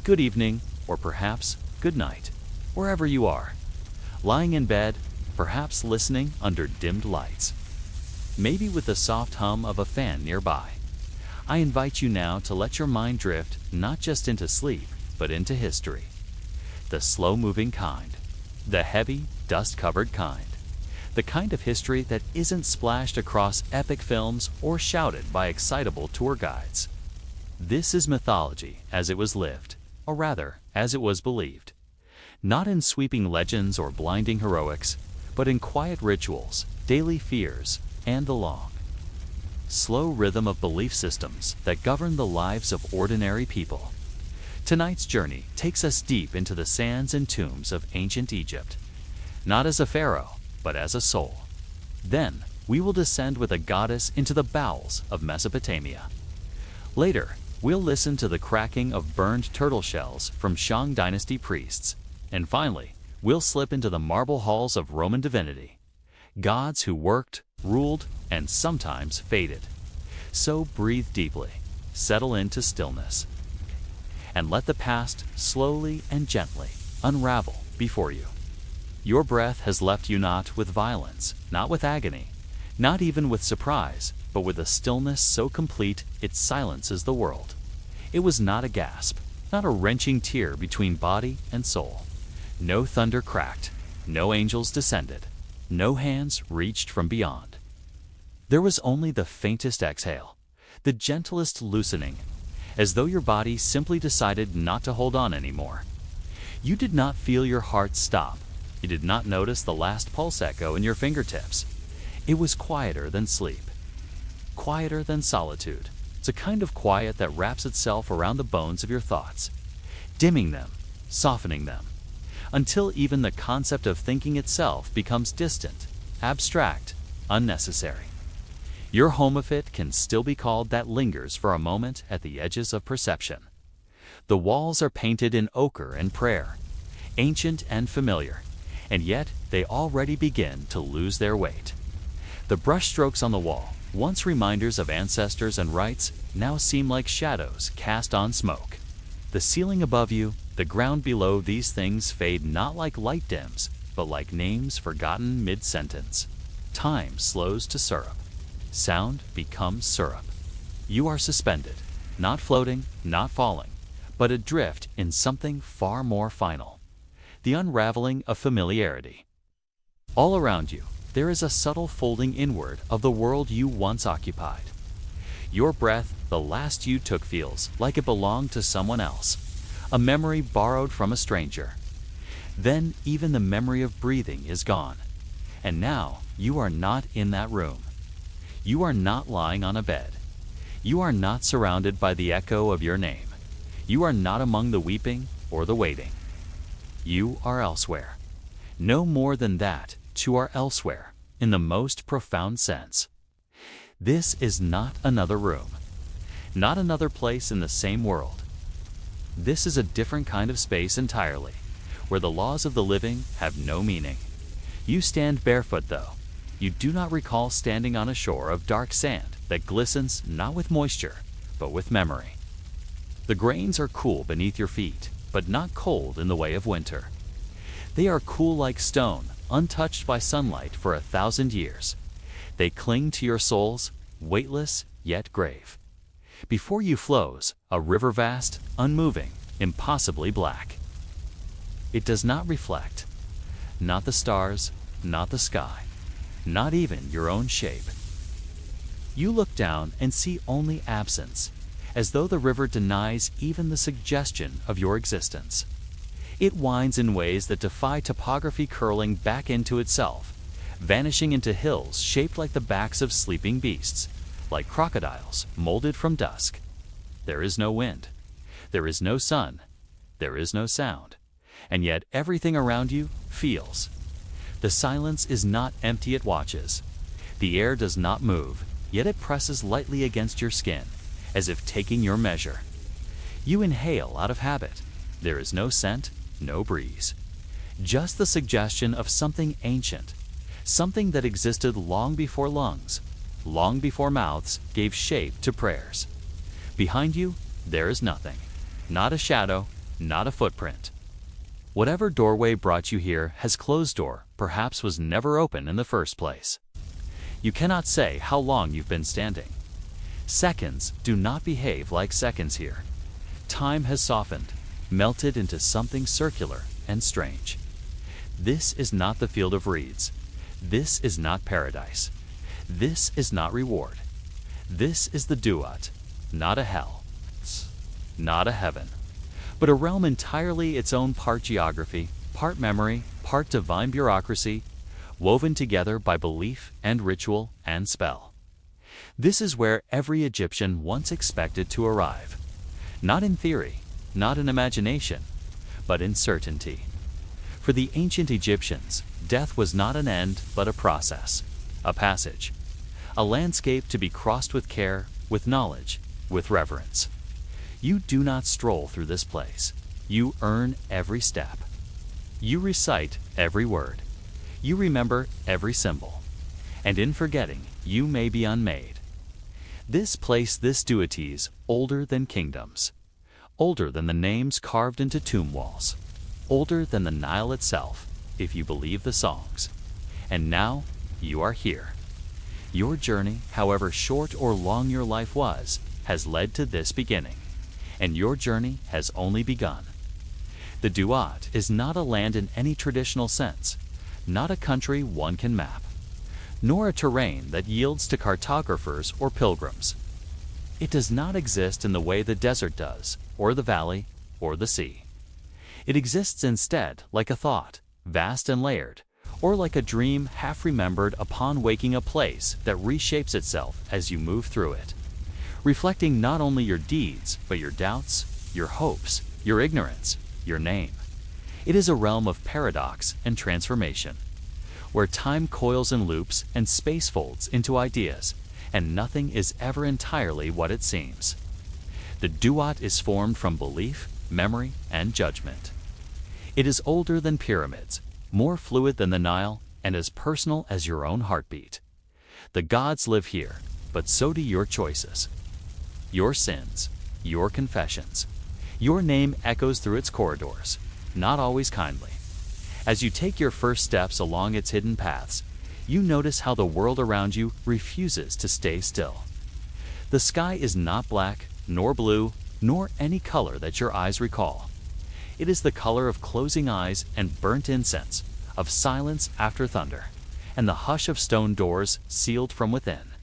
good evening, or perhaps good night, wherever you are. Lying in bed, perhaps listening under dimmed lights, maybe with the soft hum of a fan nearby. I invite you now to let your mind drift not just into sleep, but into history. The slow-moving kind, the heavy, dust-covered kind, the kind of history that isn't splashed across epic films or shouted by excitable tour guides. This is mythology as it was lived, or rather, as it was believed. Not in sweeping legends or blinding heroics, but in quiet rituals, daily fears, and the long, slow rhythm of belief systems that govern the lives of ordinary people. Tonight's journey takes us deep into the sands and tombs of ancient Egypt, not as a pharaoh, but as a soul. Then, we will descend with a goddess into the bowels of Mesopotamia. Later, we'll listen to the cracking of burned turtle shells from Shang dynasty priests. And finally, we'll slip into the marble halls of Roman divinity, gods who worked, ruled, and sometimes faded. So breathe deeply, settle into stillness, and let the past slowly and gently unravel before you. Your breath has left you not with violence, not with agony, not even with surprise, but with a stillness so complete it silences the world. It was not a gasp, not a wrenching tear between body and soul. No thunder cracked, no angels descended, no hands reached from beyond. There was only the faintest exhale, the gentlest loosening, as though your body simply decided not to hold on anymore. You did not feel your heart stop. You did not notice the last pulse echo in your fingertips. It was quieter than sleep, quieter than solitude. It's a kind of quiet that wraps itself around the bones of your thoughts, dimming them, softening them, until even the concept of thinking itself becomes distant, abstract, unnecessary. Your home of it can still be called that lingers for a moment at the edges of perception. The walls are painted in ochre and prayer, ancient and familiar, and yet they already begin to lose their weight. The brushstrokes on the wall, once reminders of ancestors and rites, now seem like shadows cast on smoke. The ceiling above you, the ground below, these things fade not like light dims, but like names forgotten mid-sentence. Time slows to syrup. Sound becomes syrup. You are suspended, not floating, not falling, but adrift in something far more final. The unraveling of familiarity. All around you, there is a subtle folding inward of the world you once occupied. Your breath, the last you took, feels like it belonged to someone else, a memory borrowed from a stranger. Then even the memory of breathing is gone, and now you are not in that room. You are not lying on a bed. You are not surrounded by the echo of your name. You are not among the weeping or the waiting. You are elsewhere. No more than that, you are elsewhere, in the most profound sense. This is not another room, not another place in the same world. This is a different kind of space entirely, where the laws of the living have no meaning. You stand barefoot, though. You do not recall standing on a shore of dark sand that glistens not with moisture, but with memory. The grains are cool beneath your feet, but not cold in the way of winter. They are cool like stone, untouched by sunlight for 1,000 years. They cling to your souls, weightless yet grave. Before you flows a river vast, unmoving, impossibly black. It does not reflect, not the stars, not the sky, not even your own shape. You look down and see only absence, as though the river denies even the suggestion of your existence. It winds in ways that defy topography, curling back into itself, vanishing into hills shaped like the backs of sleeping beasts, like crocodiles molded from dusk. There is no wind. There is no sun. There is no sound. And yet everything around you feels. The silence is not empty, it watches. The air does not move, yet it presses lightly against your skin, as if taking your measure. You inhale out of habit. There is no scent, no breeze. Just the suggestion of something ancient, something that existed long before lungs, long before mouths gave shape to prayers. Behind you, there is nothing. Not a shadow, not a footprint. Whatever doorway brought you here has closed door, perhaps was never open in the first place. You cannot say how long you've been standing. Seconds do not behave like seconds here. Time has softened, melted into something circular and strange. This is not the field of reeds. This is not paradise. This is not reward. This is the duat, not a hell, not a heaven, but a realm entirely its own, part geography, part memory, part divine bureaucracy, woven together by belief and ritual and spell. This is where every Egyptian once expected to arrive, not in theory, not in imagination, but in certainty. For the ancient Egyptians, death was not an end but a process, a passage, a landscape to be crossed with care, with knowledge, with reverence. You do not stroll through this place. You earn every step. You recite every word. You remember every symbol. And in forgetting, you may be unmade. This place, this duities, older than kingdoms, older than the names carved into tomb walls, older than the Nile itself, if you believe the songs. And now, you are here. Your journey, however short or long your life was, has led to this beginning, and your journey has only begun. The Duat is not a land in any traditional sense, not a country one can map, nor a terrain that yields to cartographers or pilgrims. It does not exist in the way the desert does, or the valley, or the sea. It exists instead like a thought, vast and layered, or like a dream half remembered upon waking, a place that reshapes itself as you move through it, reflecting not only your deeds, but your doubts, your hopes, your ignorance, your name. It is a realm of paradox and transformation, where time coils in loops and space folds into ideas, and nothing is ever entirely what it seems. The Duat is formed from belief, memory, and judgment. It is older than pyramids, more fluid than the Nile, and as personal as your own heartbeat. The gods live here, but so do your choices, your sins, your confessions. Your name echoes through its corridors, not always kindly. As you take your first steps along its hidden paths, you notice how the world around you refuses to stay still. The sky is not black, nor blue, nor any color that your eyes recall. It is the color of closing eyes and burnt incense, of silence after thunder, and the hush of stone doors sealed from within.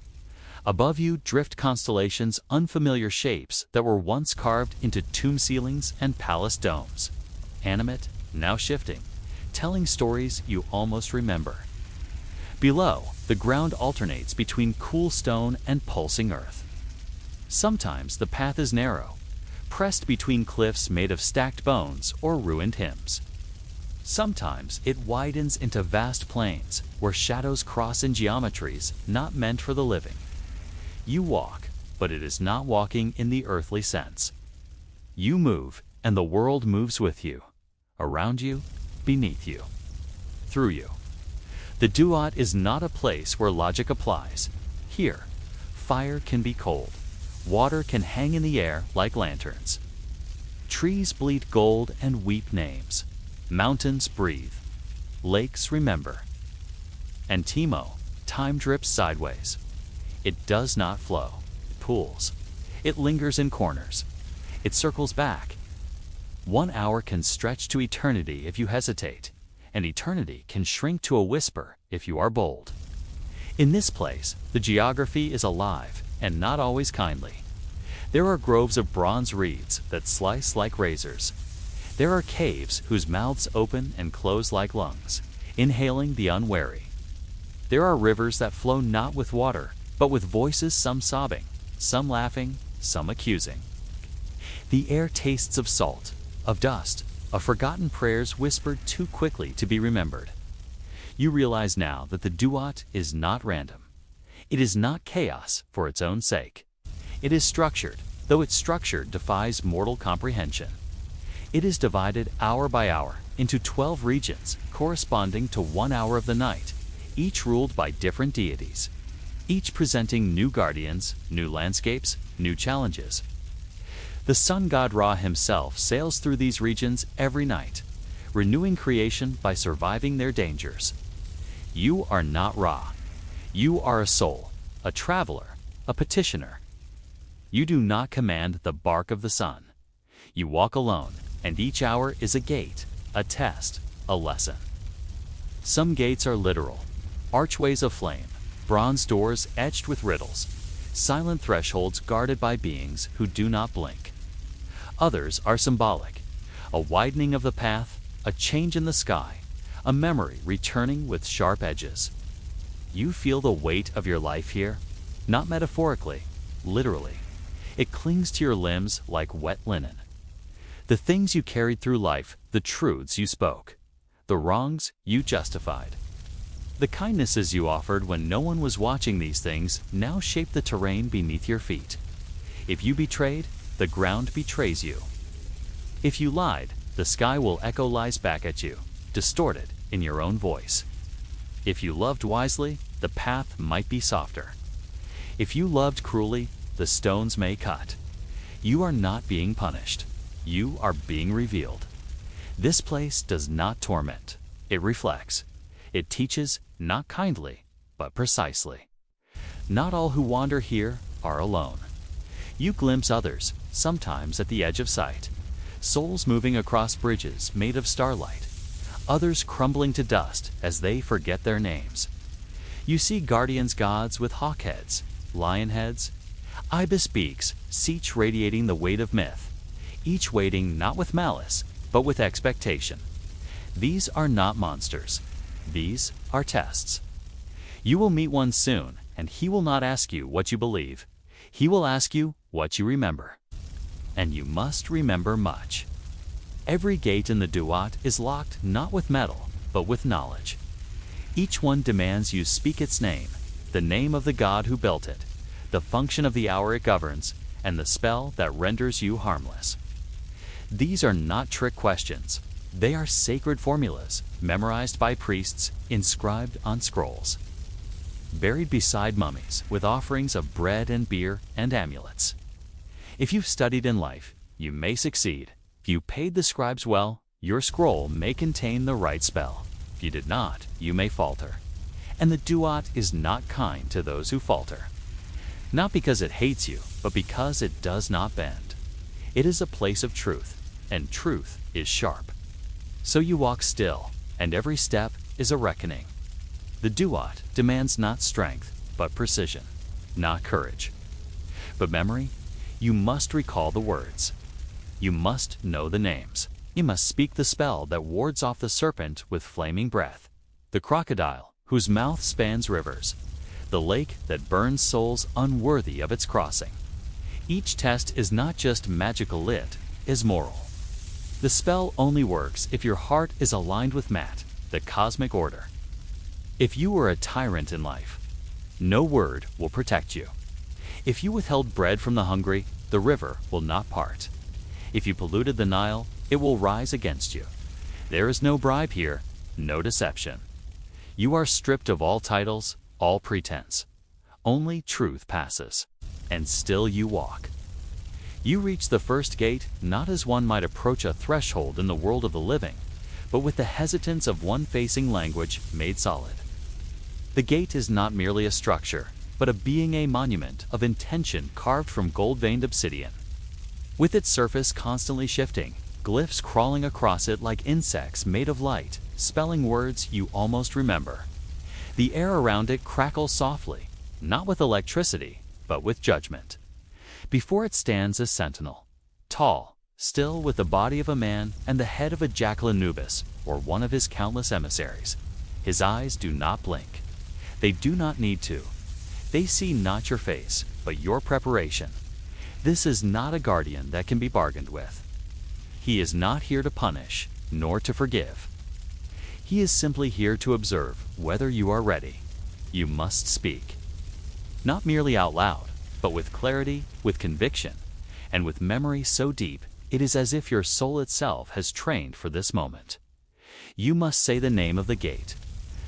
Above you drift constellations, unfamiliar shapes that were once carved into tomb ceilings and palace domes, animate, now shifting, telling stories you almost remember. Below, the ground alternates between cool stone and pulsing earth. Sometimes the path is narrow, pressed between cliffs made of stacked bones or ruined hymns. Sometimes it widens into vast plains where shadows cross in geometries not meant for the living. You walk, but it is not walking in the earthly sense. You move, and the world moves with you, around you, beneath you, through you. The Duat is not a place where logic applies. Here, fire can be cold. Water can hang in the air like lanterns. Trees bleed gold and weep names. Mountains breathe. Lakes remember. And Timo, time drips sideways. It does not flow. It pools. It lingers in corners. It circles back. 1 hour can stretch to eternity if you hesitate, and eternity can shrink to a whisper if you are bold. In this place, the geography is alive and not always kindly. There are groves of bronze reeds that slice like razors. There are caves whose mouths open and close like lungs, inhaling the unwary. There are rivers that flow not with water, but with voices, some sobbing, some laughing, some accusing. The air tastes of salt, of dust, of forgotten prayers whispered too quickly to be remembered. You realize now that the Duat is not random. It is not chaos for its own sake. It is structured, though its structure defies mortal comprehension. It is divided hour by hour into 12 regions corresponding to 1 hour of the night, each ruled by different deities, each presenting new guardians, new landscapes, new challenges. The sun god Ra himself sails through these regions every night, renewing creation by surviving their dangers. You are not Ra. You are a soul, a traveler, a petitioner. You do not command the bark of the sun. You walk alone, and each hour is a gate, a test, a lesson. Some gates are literal, archways of flame, bronze doors etched with riddles, silent thresholds guarded by beings who do not blink. Others are symbolic, a widening of the path, a change in the sky, a memory returning with sharp edges. You feel the weight of your life here, not metaphorically, literally. It clings to your limbs like wet linen. The things you carried through life, the truths you spoke, the wrongs you justified. The kindnesses you offered when no one was watching, these things now shape the terrain beneath your feet. If you betrayed, the ground betrays you. If you lied, the sky will echo lies back at you, distorted in your own voice. If you loved wisely, the path might be softer. If you loved cruelly, the stones may cut. You are not being punished. You are being revealed. This place does not torment. It reflects. It teaches, not kindly, but precisely. Not all who wander here are alone. You glimpse others, sometimes at the edge of sight. Souls moving across bridges made of starlight. Others crumbling to dust as they forget their names. You see guardians gods with hawk heads, lion heads, ibis beaks, each radiating the weight of myth, each waiting not with malice, but with expectation. These are not monsters. These are tests. You will meet one soon, and he will not ask you what you believe. He will ask you what you remember. And you must remember much. Every gate in the Duat is locked not with metal, but with knowledge. Each one demands you speak its name, the name of the god who built it, the function of the hour it governs, and the spell that renders you harmless. These are not trick questions. They are sacred formulas, memorized by priests, inscribed on scrolls. Buried beside mummies with offerings of bread and beer and amulets. If you've studied in life, you may succeed. If you paid the scribes well, your scroll may contain the right spell. If you did not, you may falter. And the Duat is not kind to those who falter. Not because it hates you, but because it does not bend. It is a place of truth, and truth is sharp. So you walk still, and every step is a reckoning. The Duat demands not strength, but precision, not courage. But memory, you must recall the words. You must know the names. You must speak the spell that wards off the serpent with flaming breath, the crocodile whose mouth spans rivers, the lake that burns souls unworthy of its crossing. Each test is not just magical, it is moral. The spell only works if your heart is aligned with Mat, the cosmic order. If you were a tyrant in life, no word will protect you. If you withheld bread from the hungry, the river will not part. If you polluted the Nile, it will rise against you. There is no bribe here, no deception. You are stripped of all titles, all pretense. Only truth passes, and still you walk. You reach the first gate not as one might approach a threshold in the world of the living, but with the hesitance of one facing language made solid. The gate is not merely a structure, but a being, a monument of intention carved from gold-veined obsidian. With its surface constantly shifting, glyphs crawling across it like insects made of light, spelling words you almost remember. The air around it crackles softly, not with electricity, but with judgment. Before it stands a sentinel, tall, still, with the body of a man and the head of a jackal Anubis, or one of his countless emissaries. His eyes do not blink. They do not need to. They see not your face, but your preparation. This is not a guardian that can be bargained with. He is not here to punish, nor to forgive. He is simply here to observe whether you are ready. You must speak. Not merely out loud, but with clarity, with conviction, and with memory so deep, it is as if your soul itself has trained for this moment. You must say the name of the gate,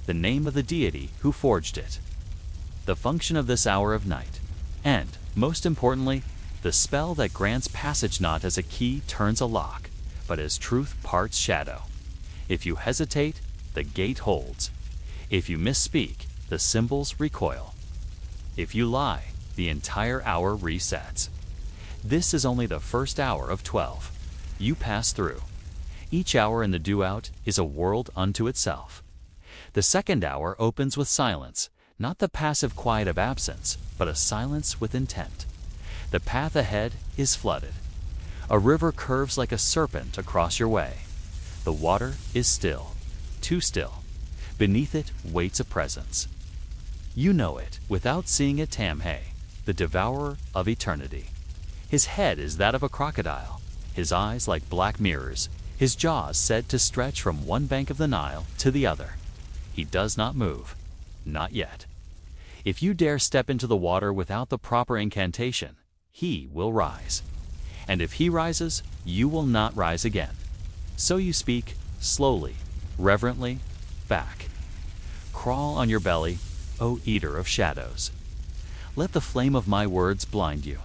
the name of the deity who forged it, the function of this hour of night, and, most importantly, The spell that grants passage not as a key turns a lock, but as truth parts shadow. If you hesitate, the gate holds. If you misspeak, the symbols recoil. If you lie, the entire hour resets. This is only the first hour of 12. You pass through. Each hour in the do-out is a world unto itself. The second hour opens with silence, not the passive quiet of absence, but a silence with intent. The path ahead is flooded. A river curves like a serpent across your way. The water is still, too still. Beneath it waits a presence. You know it without seeing it. Tamhe, the devourer of eternity. His head is that of a crocodile, his eyes like black mirrors, his jaws said to stretch from one bank of the Nile to the other. He does not move, not yet. If you dare step into the water without the proper incantation, he will rise. And if he rises, you will not rise again. So you speak, slowly, reverently, back. Crawl on your belly, O eater of shadows. Let the flame of my words blind you.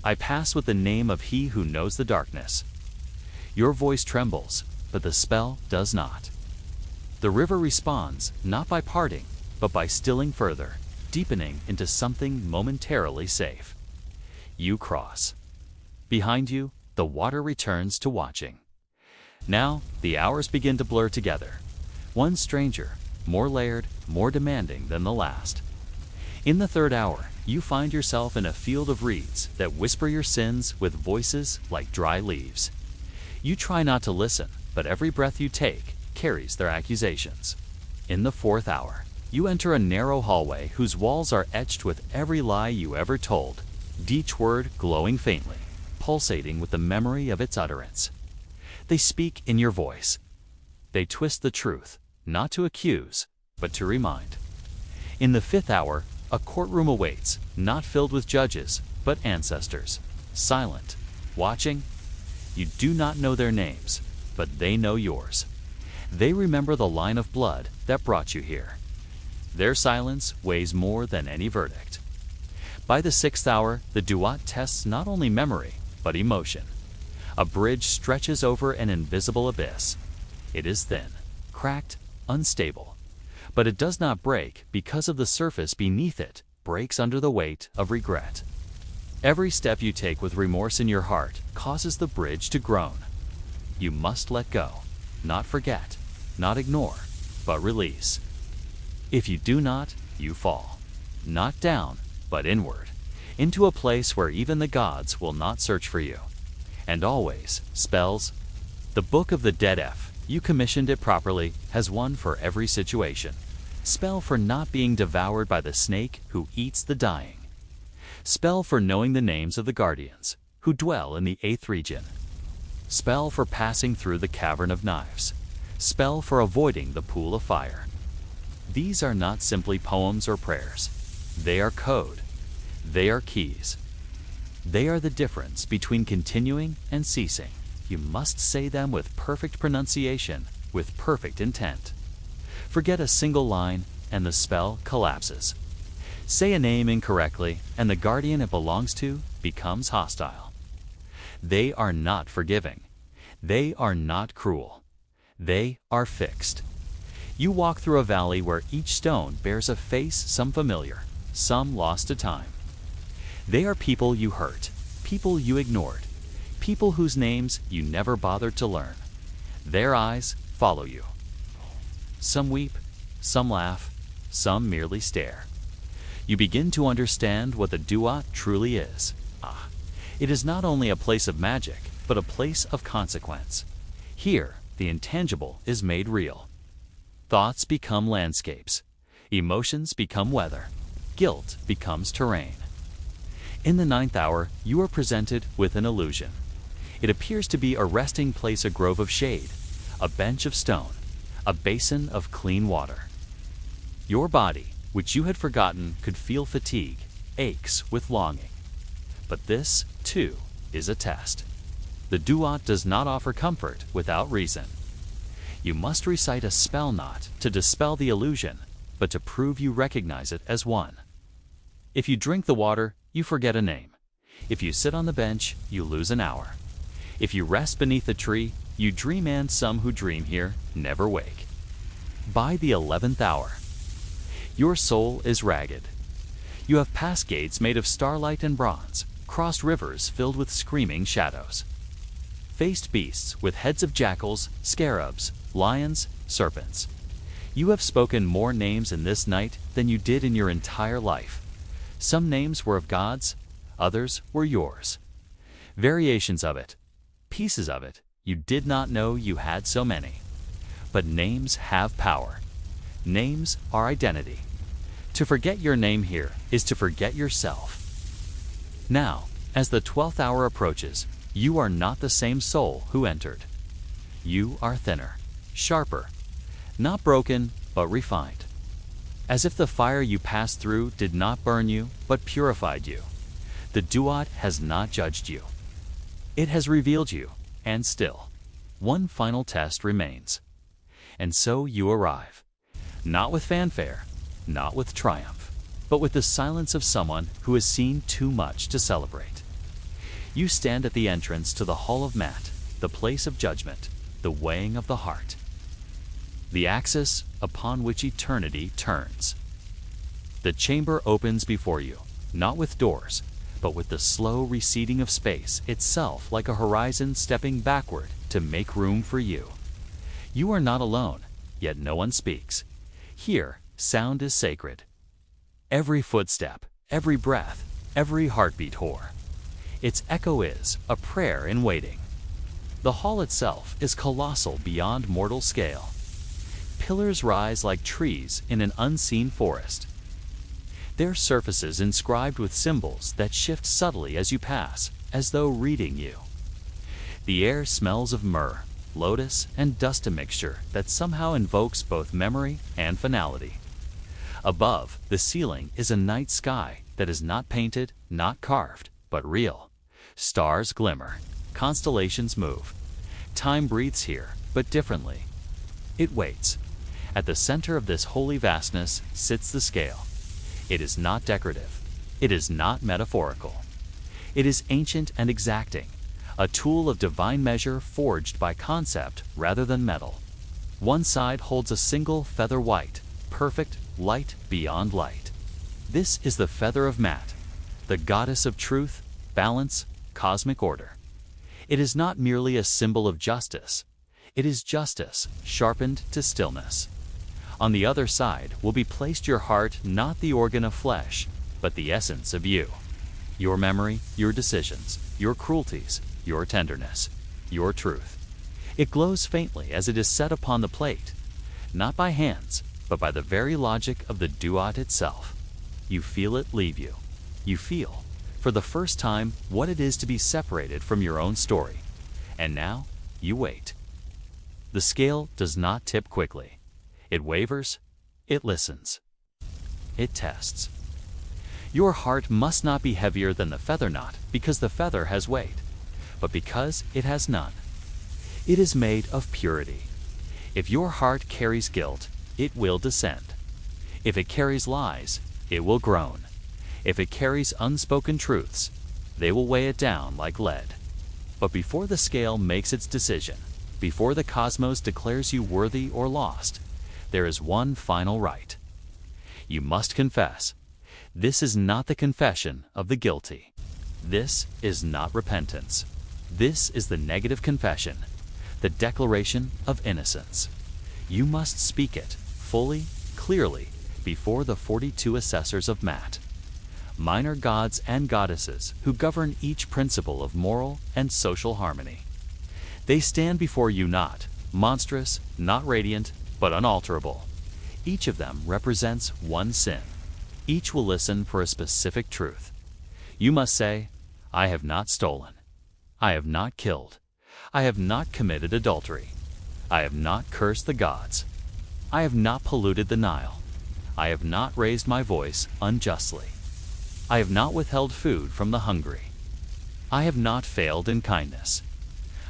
I pass with the name of he who knows the darkness. Your voice trembles, but the spell does not. The river responds, not by parting, but by stilling further, deepening into something momentarily safe. You cross. Behind you, the water returns to watching. Now, the hours begin to blur together. One stranger, more layered, more demanding than the last. In the third hour, you find yourself in a field of reeds that whisper your sins with voices like dry leaves. You try not to listen, but every breath you take carries their accusations. In the fourth hour, you enter a narrow hallway whose walls are etched with every lie you ever told, each word glowing faintly, pulsating with the memory of its utterance. They speak in your voice. They twist the truth, not to accuse, but to remind. In the fifth hour, a courtroom awaits, not filled with judges, but ancestors, silent, watching. You do not know their names, but they know yours. They remember the line of blood that brought you here. Their silence weighs more than any verdict. By the sixth hour, the duat tests not only memory, but emotion. A bridge stretches over an invisible abyss. It is thin, cracked, unstable. But it does not break because of the surface beneath it breaks under the weight of regret. Every step you take with remorse in your heart causes the bridge to groan. You must let go, not forget, not ignore, but release. If you do not, you fall, not down, but inward, into a place where even the gods will not search for you. And always, spells. The Book of the Dead F, you commissioned it properly, has one for every situation. Spell for not being devoured by the snake who eats the dying. Spell for knowing the names of the guardians, who dwell in the 8th region. Spell for passing through the cavern of knives. Spell for avoiding the pool of fire. These are not simply poems or prayers. They are code. They are keys. They are the difference between continuing and ceasing. You must say them with perfect pronunciation, with perfect intent. Forget a single line, and the spell collapses. Say a name incorrectly, and the guardian it belongs to becomes hostile. They are not forgiving. They are not cruel. They are fixed. You walk through a valley where each stone bears a face, some familiar, some lost to time. They are people you hurt, people you ignored, people whose names you never bothered to learn. Their eyes follow you. Some weep, some laugh, some merely stare. You begin to understand what the duat truly is. It is not only a place of magic, but a place of consequence. Here, the intangible is made real. Thoughts become landscapes. Emotions become weather. Guilt becomes terrain. In the 9th hour, you are presented with an illusion. It appears to be a resting place, a grove of shade, a bench of stone, a basin of clean water. Your body, which you had forgotten, could feel fatigue, aches with longing. But this, too, is a test. The duat does not offer comfort without reason. You must recite a spell not to dispel the illusion, but to prove you recognize it as one. If you drink the water, you forget a name. If you sit on the bench, you lose an hour. If you rest beneath a tree, you dream, and some who dream here never wake. By the 11th hour, your soul is ragged. You have passed gates made of starlight and bronze, crossed rivers filled with screaming shadows, faced beasts with heads of jackals, scarabs, lions, serpents. You have spoken more names in this night than you did in your entire life. Some names were of gods, others were yours. Variations of it, pieces of it, you did not know you had so many. But names have power. Names are identity. To forget your name here is to forget yourself. Now, as the 12th hour approaches, you are not the same soul who entered. You are thinner, sharper, not broken, but refined. As if the fire you passed through did not burn you, but purified you. The duat has not judged you. It has revealed you, and still, one final test remains. And so you arrive, not with fanfare, not with triumph, but with the silence of someone who has seen too much to celebrate. You stand at the entrance to the Hall of Mat, the place of judgment, the weighing of the heart, the axis upon which eternity turns. The chamber opens before you, not with doors, but with the slow receding of space itself, like a horizon stepping backward to make room for you. You are not alone, yet no one speaks. Here, sound is sacred. Every footstep, every breath, every heartbeat whore. Its echo is a prayer in waiting. The hall itself is colossal beyond mortal scale. Pillars rise like trees in an unseen forest, their surfaces inscribed with symbols that shift subtly as you pass, as though reading you. The air smells of myrrh, lotus, and dust, a mixture that somehow invokes both memory and finality. Above, the ceiling is a night sky that is not painted, not carved, but real. Stars glimmer, constellations move. Time breathes here, but differently. It waits. At the center of this holy vastness sits the scale. It is not decorative. It is not metaphorical. It is ancient and exacting, a tool of divine measure forged by concept rather than metal. One side holds a single feather white, perfect, light beyond light. This is the feather of Mat, the goddess of truth, balance, cosmic order. It is not merely a symbol of justice. It is justice sharpened to stillness. On the other side will be placed your heart, not the organ of flesh, but the essence of you. Your memory, your decisions, your cruelties, your tenderness, your truth. It glows faintly as it is set upon the plate, not by hands, but by the very logic of the duat itself. You feel it leave you. You feel, for the first time, what it is to be separated from your own story. And now, you wait. The scale does not tip quickly. It wavers, it listens, it tests. Your heart must not be heavier than the feather knot because the feather has weight, but because it has none. It is made of purity. If your heart carries guilt, it will descend. If it carries lies, it will groan. If it carries unspoken truths, they will weigh it down like lead. But before the scale makes its decision, before the cosmos declares you worthy or lost, there is one final rite. You must confess. This is not the confession of the guilty. This is not repentance. This is the negative confession, the declaration of innocence. You must speak it, fully, clearly, before the 42 assessors of Mat, minor gods and goddesses who govern each principle of moral and social harmony. They stand before you not monstrous, not radiant, but unalterable. Each of them represents one sin. Each will listen for a specific truth. You must say, I have not stolen. I have not killed. I have not committed adultery. I have not cursed the gods. I have not polluted the Nile. I have not raised my voice unjustly. I have not withheld food from the hungry. I have not failed in kindness.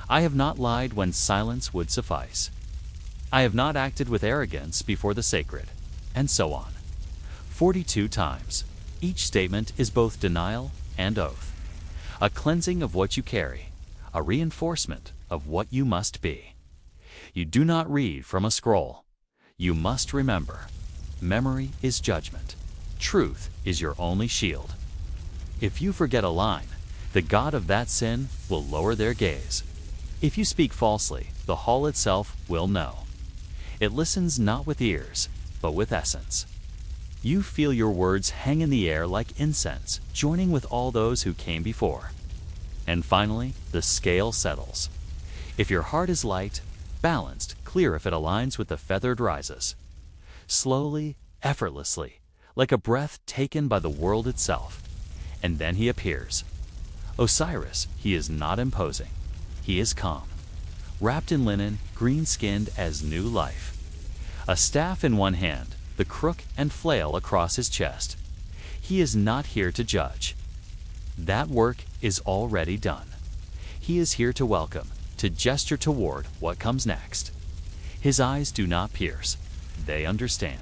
I have not lied when silence would suffice. I have not acted with arrogance before the sacred, and so on. 42 times. Each statement is both denial and oath. a cleansing of what you carry, a reinforcement of what you must be. You do not read from a scroll. You must remember. Memory is judgment. Truth is your only shield. If you forget a line, the God of that sin will lower their gaze. If you speak falsely, the hall itself will know. It listens not with ears, but with essence. You feel your words hang in the air like incense, joining with all those who came before. And finally, the scale settles. If your heart is light, balanced, clear if it aligns with the feathered rises. Slowly, effortlessly, like a breath taken by the world itself. And then he appears. Osiris, he is not imposing. He is calm. Wrapped in linen, green-skinned as new life. A staff in one hand, the crook and flail across his chest. He is not here to judge. That work is already done. He is here to welcome, to gesture toward what comes next. His eyes do not pierce. They understand.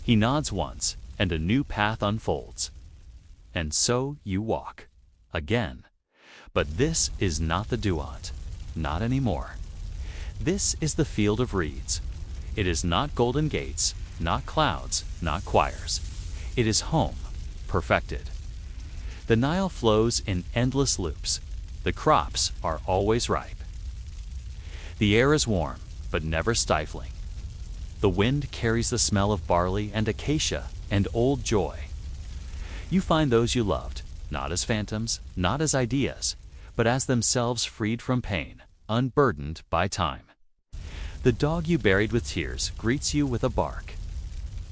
He nods once, and a new path unfolds. And so you walk. Again. But this is not the duat. Not anymore. This is the field of reeds. It is not golden gates, not clouds, not choirs. It is home, perfected. The Nile flows in endless loops. The crops are always ripe. The air is warm, but never stifling. The wind carries the smell of barley and acacia and old joy. You find those you loved, not as phantoms, not as ideas, but as themselves freed from pain, unburdened by time. The dog you buried with tears greets you with a bark.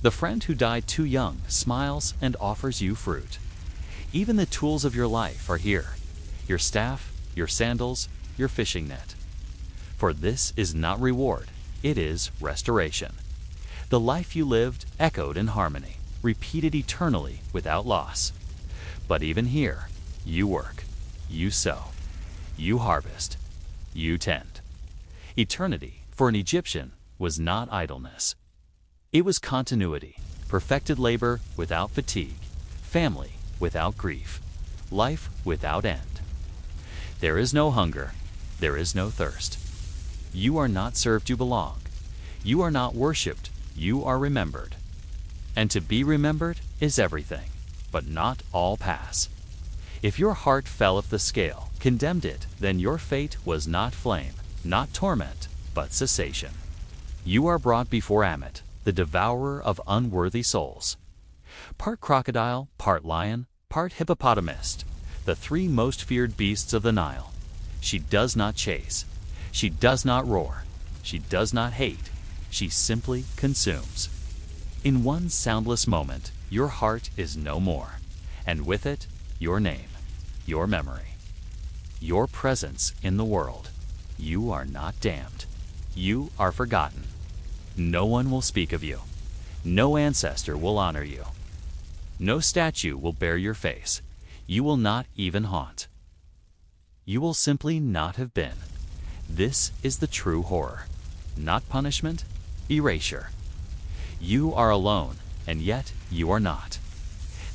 The friend who died too young smiles and offers you fruit. Even the tools of your life are here. Your staff, your sandals, your fishing net. For this is not reward, it is restoration. The life you lived echoed in harmony, repeated eternally without loss. But even here, you work, you sow, you harvest, you tend. Eternity, for an Egyptian, was not idleness. It was continuity, perfected labor without fatigue, family without grief, life without end. There is no hunger, there is no thirst. You are not served, you belong. You are not worshipped, you are remembered. And to be remembered is everything, but not all pass. If your heart fell off the scale, condemned it, then your fate was not flame, not torment, but cessation. You are brought before Ammit, the devourer of unworthy souls. Part crocodile, part lion, part hippopotamus, the three most feared beasts of the Nile. She does not chase. She does not roar. She does not hate. She simply consumes. In one soundless moment, your heart is no more, and with it, your name, your memory, your presence in the world. You are not damned. You are forgotten. No one will speak of you. No ancestor will honor you. No statue will bear your face. You will not even haunt. You will simply not have been. This is the true horror. Not punishment, erasure. You are alone, and yet you are not.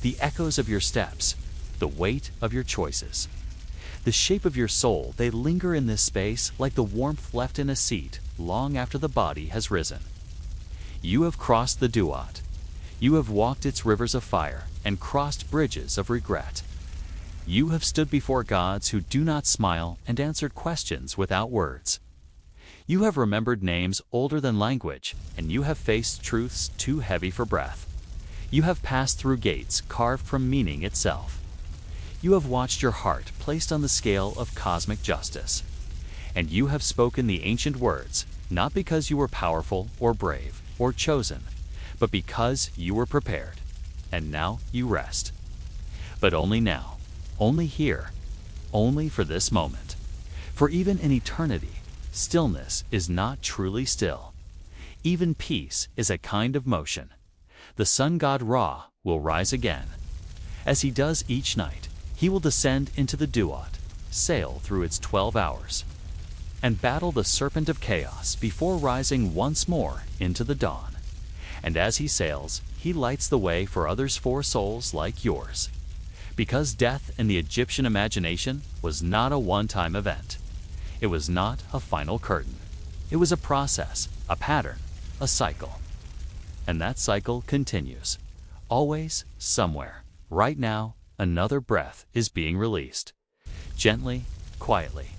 The echoes of your steps, the weight of your choices, the shape of your soul, they linger in this space like the warmth left in a seat long after the body has risen. You have crossed the duat. You have walked its rivers of fire and crossed bridges of regret. You have stood before gods who do not smile and answered questions without words. You have remembered names older than language, and you have faced truths too heavy for breath. You have passed through gates carved from meaning itself. You have watched your heart placed on the scale of cosmic justice. And you have spoken the ancient words, not because you were powerful or brave or chosen, but because you were prepared. And now you rest. But only now, only here, only for this moment. For even in eternity, stillness is not truly still. Even peace is a kind of motion. The sun god Ra will rise again. As he does each night, he will descend into the duat, sail through its 12 hours, and battle the serpent of chaos before rising once more into the dawn. And as he sails, he lights the way for others 4 souls like yours. Because death in the Egyptian imagination was not a one-time event. It was not a final curtain. It was a process, a pattern, a cycle. And that cycle continues. Always, somewhere, right now, another breath is being released. Gently, quietly,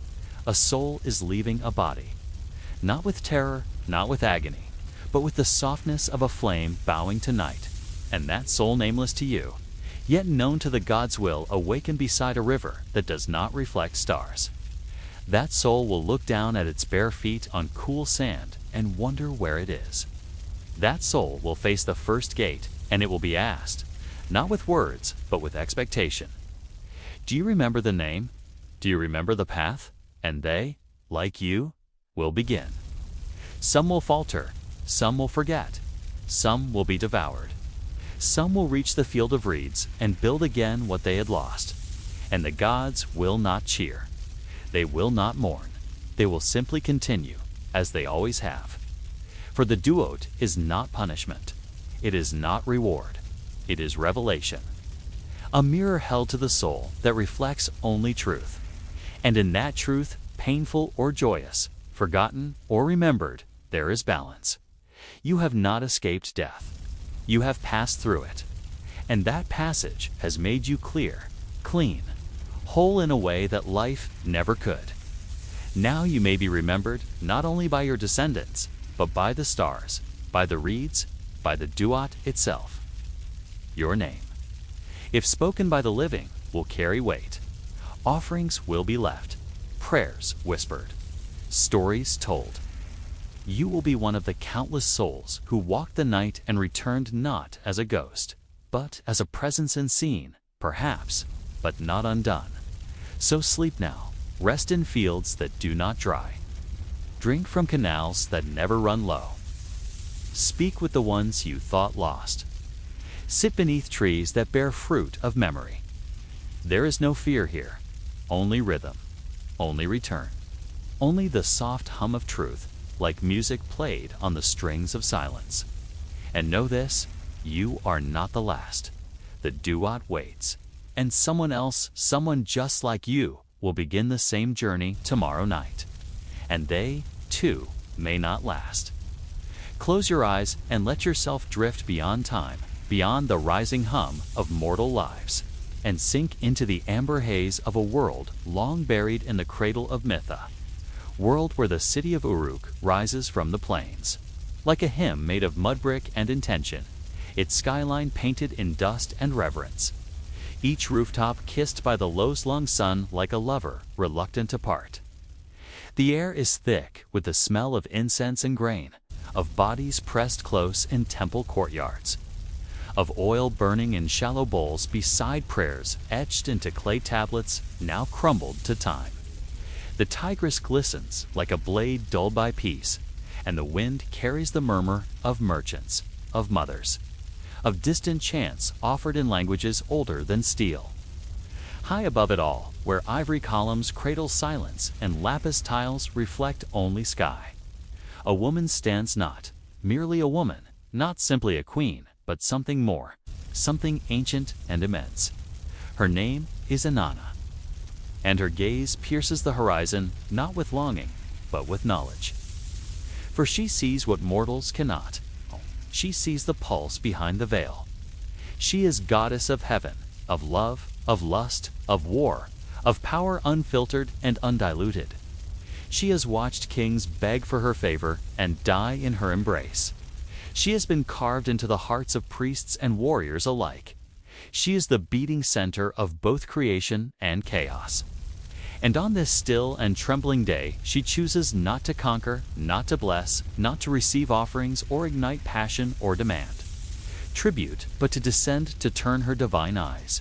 a soul is leaving a body. Not with terror, not with agony, but with the softness of a flame bowing to night. And that soul nameless to you, yet known to the God's will, awakened beside a river that does not reflect stars. That soul will look down at its bare feet on cool sand and wonder where it is. That soul will face the first gate, and it will be asked, not with words, but with expectation. Do you remember the name? Do you remember the path? And they, like you, will begin. Some will falter, some will forget, some will be devoured. Some will reach the field of reeds and build again what they had lost. And the gods will not cheer. They will not mourn. They will simply continue, as they always have. For the duot is not punishment. It is not reward. It is revelation. A mirror held to the soul that reflects only truth. And in that truth, painful or joyous, forgotten or remembered, there is balance. You have not escaped death. You have passed through it. And that passage has made you clear, clean, whole in a way that life never could. Now you may be remembered not only by your descendants, but by the stars, by the reeds, by the duat itself. Your name, if spoken by the living, will carry weight. Offerings will be left, prayers whispered, stories told. You will be one of the countless souls who walked the night and returned not as a ghost, but as a presence unseen, perhaps, but not undone. So sleep now, rest in fields that do not dry. Drink from canals that never run low. Speak with the ones you thought lost. Sit beneath trees that bear fruit of memory. There is no fear here, only rhythm, only return, only the soft hum of truth, like music played on the strings of silence. And know this, you are not the last. The duat waits, and someone else, someone just like you, will begin the same journey tomorrow night. And they, too, may not last. Close your eyes and let yourself drift beyond time, beyond the rising hum of mortal lives, and sink into the amber haze of a world long buried in the cradle of Mytha. World where the city of Uruk rises from the plains. Like a hymn made of mud brick and intention, its skyline painted in dust and reverence. Each rooftop kissed by the low-slung sun like a lover reluctant to part. The air is thick with the smell of incense and grain, of bodies pressed close in temple courtyards, of oil burning in shallow bowls beside prayers etched into clay tablets now crumbled to time. The Tigris glistens like a blade dulled by peace, and the wind carries the murmur of merchants, of mothers, of distant chants offered in languages older than steel. High above it all, where ivory columns cradle silence and lapis tiles reflect only sky, a woman stands not, merely a woman, not simply a queen, but something more, something ancient and immense. Her name is Inanna, and her gaze pierces the horizon not with longing, but with knowledge. For she sees what mortals cannot. She sees the pulse behind the veil. She is goddess of heaven, of love, of lust, of war, of power unfiltered and undiluted. She has watched kings beg for her favor and die in her embrace. She has been carved into the hearts of priests and warriors alike. She is the beating center of both creation and chaos. And on this still and trembling day, she chooses not to conquer, not to bless, not to receive offerings or ignite passion or demand tribute, but to descend to turn her divine eyes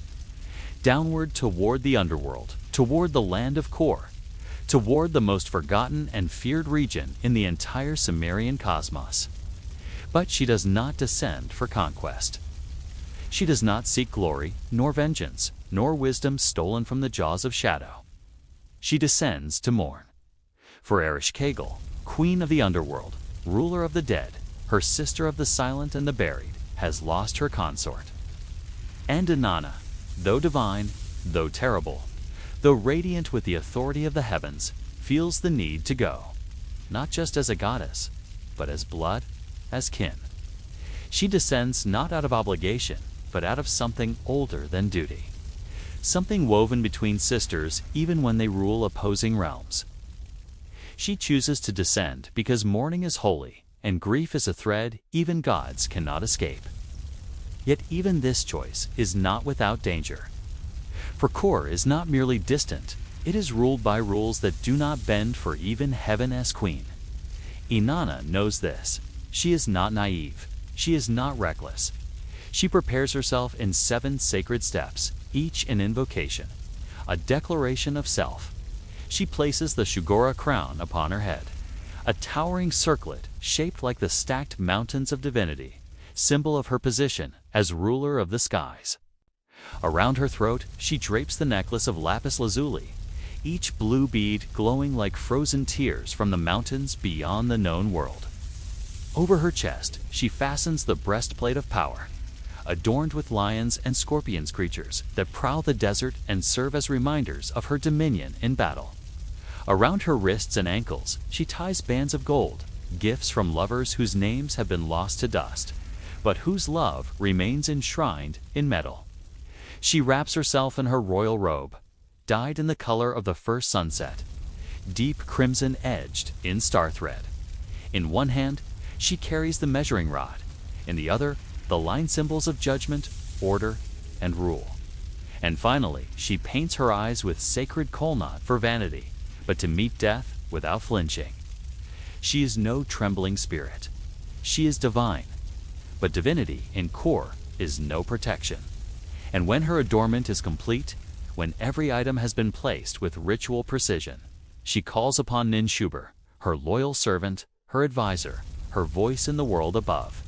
downward toward the underworld, toward the land of Kor, toward the most forgotten and feared region in the entire Sumerian cosmos. But she does not descend for conquest. She does not seek glory, nor vengeance, nor wisdom stolen from the jaws of shadow. She descends to mourn. For Ereshkigal, queen of the underworld, ruler of the dead, her sister of the silent and the buried, has lost her consort. And Inanna, though divine, though terrible, though radiant with the authority of the heavens, feels the need to go, not just as a goddess, but as blood, as kin. She descends not out of obligation, but out of something older than duty, something woven between sisters even when they rule opposing realms. She chooses to descend because mourning is holy, and grief is a thread even gods cannot escape. Yet even this choice is not without danger. For Kor is not merely distant, it is ruled by rules that do not bend for even heaven as queen. Inanna knows this. She is not naive. She is not reckless. She prepares herself in 7 sacred steps, each an invocation, a declaration of self. She places the Shugora crown upon her head, a towering circlet shaped like the stacked mountains of divinity, symbol of her position as ruler of the skies. Around her throat, she drapes the necklace of lapis lazuli, each blue bead glowing like frozen tears from the mountains beyond the known world. Over her chest, she fastens the breastplate of power, adorned with lions and scorpions creatures that prowl the desert and serve as reminders of her dominion in battle. Around her wrists and ankles, she ties bands of gold, gifts from lovers whose names have been lost to dust, but whose love remains enshrined in metal. She wraps herself in her royal robe, dyed in the color of the first sunset, deep crimson edged in star thread. In one hand, she carries the measuring rod, in the other, the line symbols of judgment, order, and rule. And finally, she paints her eyes with sacred kohl knot for vanity, but to meet death without flinching. She is no trembling spirit. She is divine, but divinity in Kor is no protection. And when her adornment is complete, when every item has been placed with ritual precision, she calls upon Ninshubur, her loyal servant, her advisor, her voice in the world above.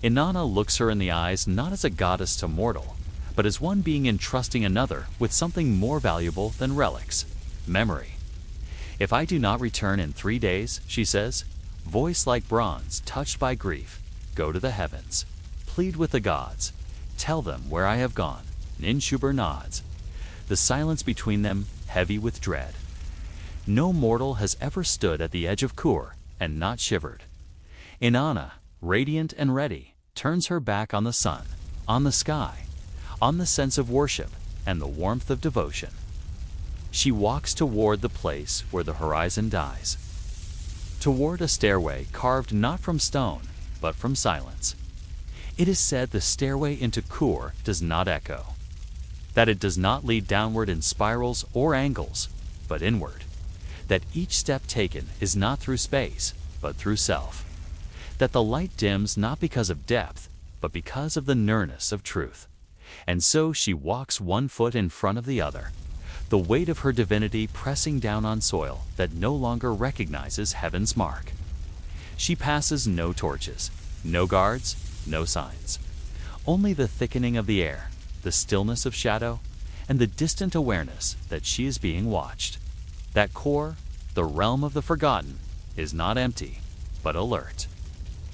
Inanna looks her in the eyes not as a goddess to mortal, but as one being entrusting another with something more valuable than relics, memory. If I do not return in 3 days, she says, voice like bronze touched by grief, go to the heavens, plead with the gods, tell them where I have gone. Ninshubur nods, the silence between them heavy with dread. No mortal has ever stood at the edge of Kor and not shivered. Inanna, radiant and ready, turns her back on the sun, on the sky, on the sense of worship and the warmth of devotion. She walks toward the place where the horizon dies, toward a stairway carved not from stone, but from silence. It is said the stairway into Kor does not echo, that it does not lead downward in spirals or angles, but inward, that each step taken is not through space, but through self, that the light dims not because of depth, but because of the nearness of truth. And so she walks one foot in front of the other, the weight of her divinity pressing down on soil that no longer recognizes heaven's mark. She passes no torches, no guards, no signs, only the thickening of the air, the stillness of shadow, and the distant awareness that she is being watched. That Kor, the realm of the forgotten, is not empty, but alert,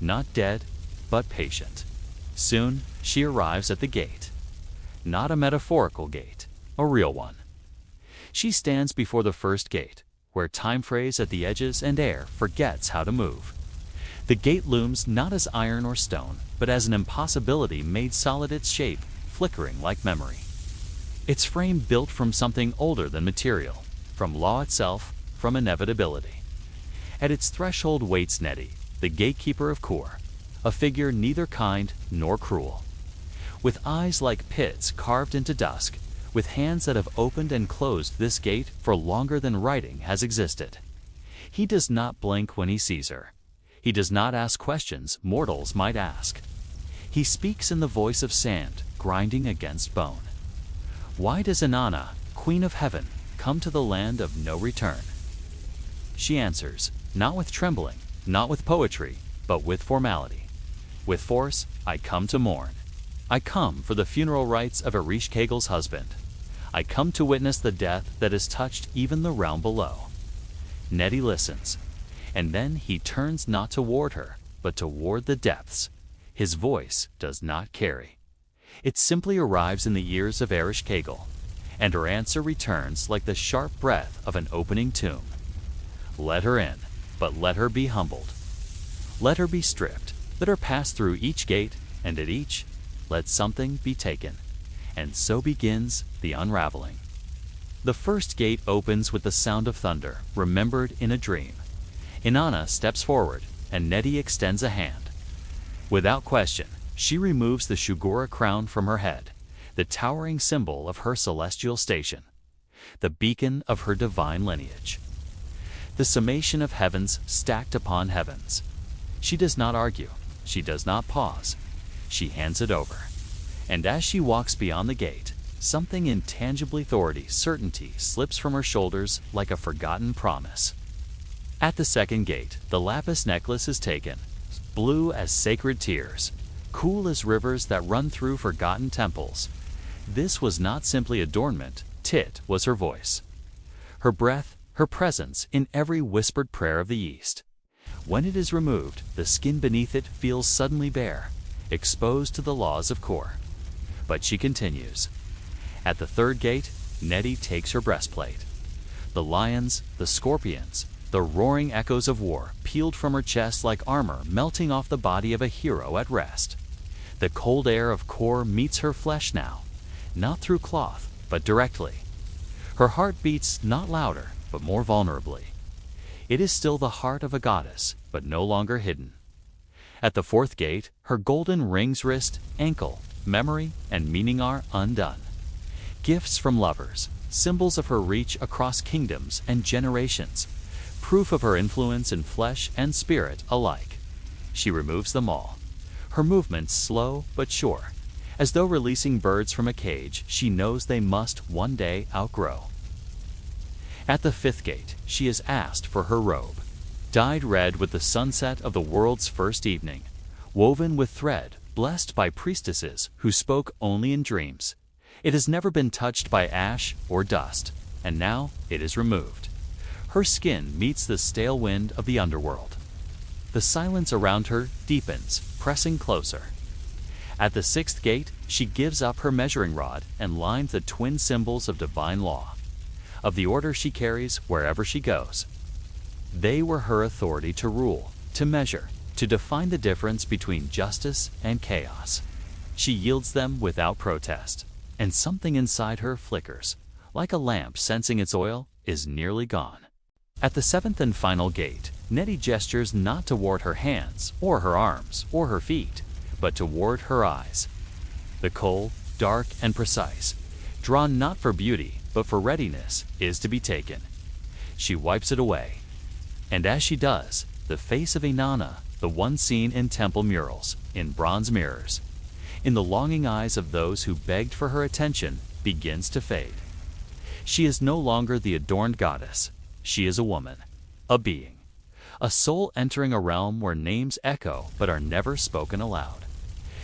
not dead, but patient. Soon she arrives at the gate, not a metaphorical gate, a real one. She stands before the first gate, where time frays at the edges and air forgets how to move. The gate looms not as iron or stone, but as an impossibility made solid its shape, flickering like memory. Its frame built from something older than material, from law itself, from inevitability. At its threshold waits Neti, the gatekeeper of Kor, a figure neither kind nor cruel. With eyes like pits carved into dusk, with hands that have opened and closed this gate for longer than writing has existed. He does not blink when he sees her. He does not ask questions mortals might ask. He speaks in the voice of sand grinding against bone. Why does Inanna, Queen of Heaven, come to the land of no return? She answers, not with trembling, not with poetry, but with formality. With force, I come to mourn. I come for the funeral rites of Erish Kegel's husband. I come to witness the death that has touched even the realm below. Neti listens, and then he turns not toward her, but toward the depths. His voice does not carry. It simply arrives in the ears of Erish Kegel, and her answer returns like the sharp breath of an opening tomb. Let her in, but let her be humbled. Let her be stripped. Let her pass through each gate, and at each, let something be taken. And so begins the unraveling. The first gate opens with the sound of thunder, remembered in a dream. Inanna steps forward, and Nettie extends a hand. Without question, she removes the Shugura crown from her head, the towering symbol of her celestial station, the beacon of her divine lineage. The summation of heavens stacked upon heavens. She does not argue. She does not pause. She hands it over. And as she walks beyond the gate, something intangibly authority, certainty slips from her shoulders like a forgotten promise. At the second gate, the lapis necklace is taken, blue as sacred tears, cool as rivers that run through forgotten temples. This was not simply adornment, Tit was her voice. Her breath, her presence in every whispered prayer of the East. When it is removed, the skin beneath it feels suddenly bare, exposed to the laws of Kor. But she continues. At the third gate, Nettie takes her breastplate. The lions, the scorpions, the roaring echoes of war peeled from her chest like armor melting off the body of a hero at rest. The cold air of Kor meets her flesh now, not through cloth, but directly. Her heart beats not louder, but more vulnerably. It is still the heart of a goddess, but no longer hidden. At the fourth gate, her golden rings wrist, ankle, memory, and meaning are undone. Gifts from lovers, symbols of her reach across kingdoms and generations, proof of her influence in flesh and spirit alike. She removes them all. Her movements slow but sure, as though releasing birds from a cage she knows they must one day outgrow. At the fifth gate, she is asked for her robe, dyed red with the sunset of the world's first evening, woven with thread, blessed by priestesses who spoke only in dreams. It has never been touched by ash or dust, and now it is removed. Her skin meets the stale wind of the underworld. The silence around her deepens, pressing closer. At the sixth gate, she gives up her measuring rod and lines the twin symbols of divine law, of the order she carries wherever she goes. They were her authority to rule, to measure, to define the difference between justice and chaos. She yields them without protest, and something inside her flickers, like a lamp sensing its oil is nearly gone. At the seventh and final gate, Nettie gestures not toward her hands, or her arms, or her feet, but toward her eyes. The coal, dark and precise, drawn not for beauty, but for readiness, is to be taken. She wipes it away. And as she does, the face of Inanna, the one seen in temple murals, in bronze mirrors, in the longing eyes of those who begged for her attention, begins to fade. She is no longer the adorned goddess. She is a woman, a being, a soul entering a realm where names echo but are never spoken aloud.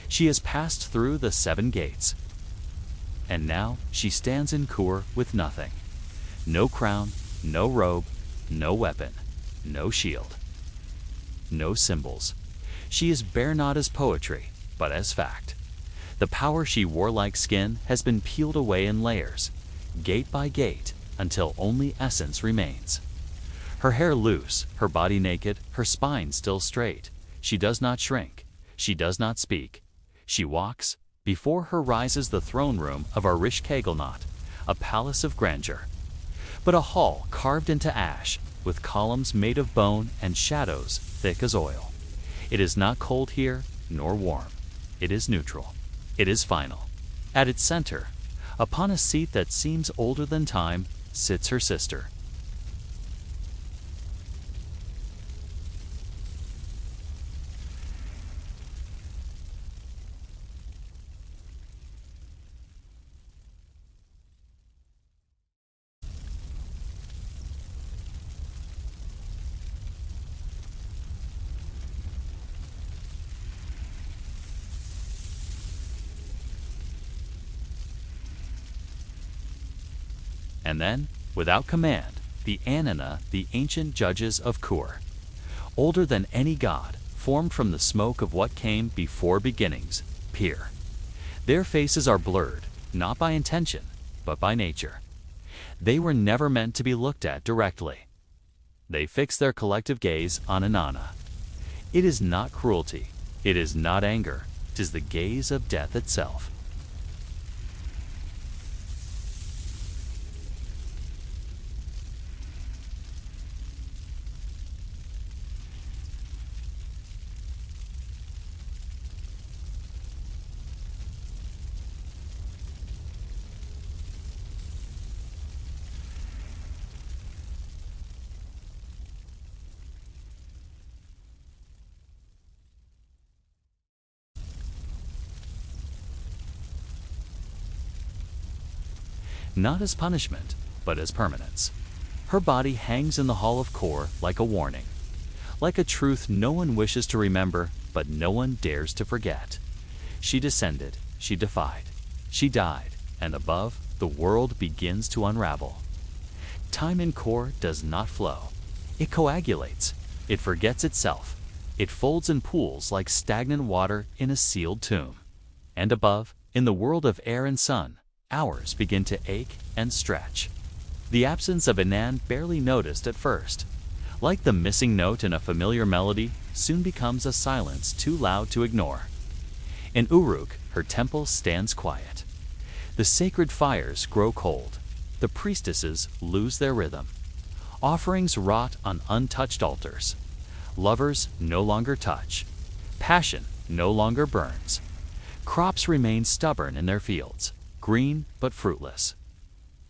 She has passed through the 7 gates, and now she stands in Kor with nothing. No crown, no robe, no weapon, no shield, no symbols. She is bare not as poetry, but as fact. The power she wore like skin has been peeled away in layers, gate by gate, until only essence remains. Her hair loose, her body naked, her spine still straight. She does not shrink. She does not speak. She walks. Before her rises the throne room of Erish Kegelnot, a palace of grandeur, but a hall carved into ash, with columns made of bone and shadows thick as oil. It is not cold here, nor warm. It is neutral. It is final. At its center, upon a seat that seems older than time, sits her sister. And then, without command, the Inanna, the ancient judges of Kor, older than any god, formed from the smoke of what came before beginnings, peer. Their faces are blurred, not by intention, but by nature. They were never meant to be looked at directly. They fix their collective gaze on Inanna. It is not cruelty, it is not anger, 'tis the gaze of death itself. Not as punishment, but as permanence. Her body hangs in the Hall of Kor like a warning, like a truth no one wishes to remember, but no one dares to forget. She descended, she defied, she died, and above, the world begins to unravel. Time in Kor does not flow. It coagulates, it forgets itself, it folds in pools like stagnant water in a sealed tomb. And above, in the world of air and sun, hours begin to ache and stretch. The absence of Inanna barely noticed at first. Like the missing note in a familiar melody, soon becomes a silence too loud to ignore. In Uruk, her temple stands quiet. The sacred fires grow cold. The priestesses lose their rhythm. Offerings rot on untouched altars. Lovers no longer touch. Passion no longer burns. Crops remain stubborn in their fields, green but fruitless.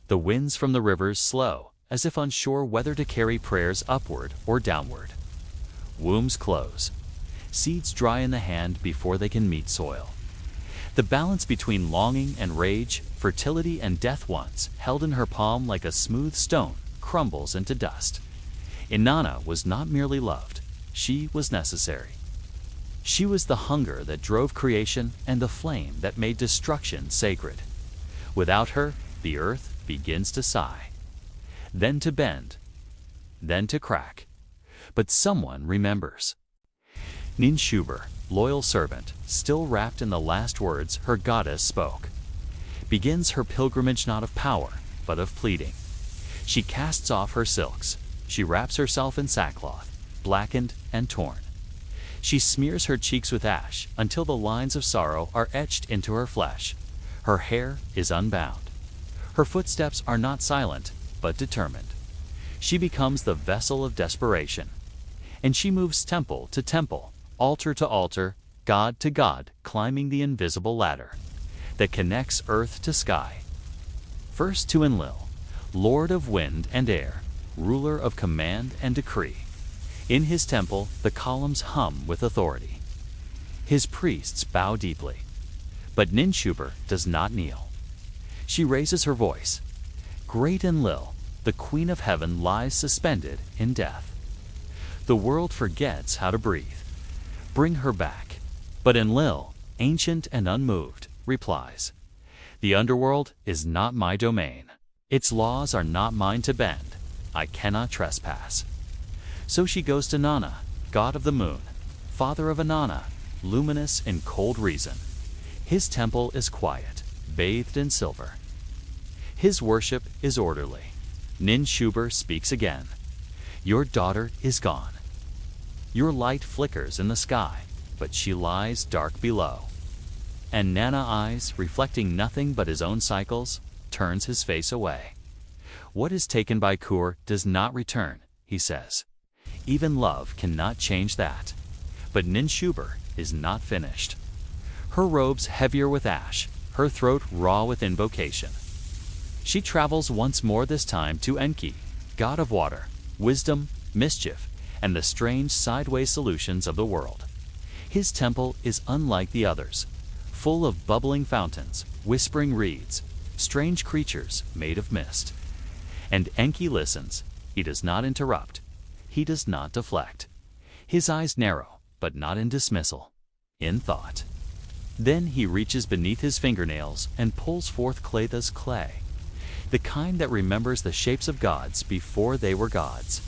The winds from the rivers slow, as if unsure whether to carry prayers upward or downward. Wombs close. Seeds dry in the hand before they can meet soil. The balance between longing and rage, fertility and death once held in her palm like a smooth stone crumbles into dust. Inanna was not merely loved, she was necessary. She was the hunger that drove creation and the flame that made destruction sacred. Without her, the earth begins to sigh, then to bend, then to crack. But someone remembers. Ninshuber, loyal servant, still wrapped in the last words her goddess spoke, begins her pilgrimage not of power, but of pleading. She casts off her silks. She wraps herself in sackcloth, blackened and torn. She smears her cheeks with ash until the lines of sorrow are etched into her flesh. Her hair is unbound. Her footsteps are not silent, but determined. She becomes the vessel of desperation. And she moves temple to temple, altar to altar, god to god, climbing the invisible ladder that connects earth to sky. First to Enlil, lord of wind and air, ruler of command and decree. In his temple, the columns hum with authority. His priests bow deeply. But Ninshuber does not kneel. She raises her voice. Great Enlil, the Queen of Heaven lies suspended in death. The world forgets how to breathe. Bring her back. But Enlil, ancient and unmoved, replies, the underworld is not my domain. Its laws are not mine to bend. I cannot trespass. So she goes to Nanna, god of the moon, father of Inanna, luminous in cold reason. His temple is quiet, bathed in silver. His worship is orderly. Ninshuber speaks again. Your daughter is gone. Your light flickers in the sky, but she lies dark below. And Nanna eyes, reflecting nothing but his own cycles, turns his face away. What is taken by Kur does not return, he says. Even love cannot change that. But Ninshuber is not finished. Her robes heavier with ash, her throat raw with invocation. She travels once more, this time to Enki, god of water, wisdom, mischief, and the strange sideways solutions of the world. His temple is unlike the others, full of bubbling fountains, whispering reeds, strange creatures made of mist. And Enki listens. He does not interrupt. He does not deflect. His eyes narrow, but not in dismissal, in thought. Then he reaches beneath his fingernails and pulls forth Cletha's clay, the kind that remembers the shapes of gods before they were gods.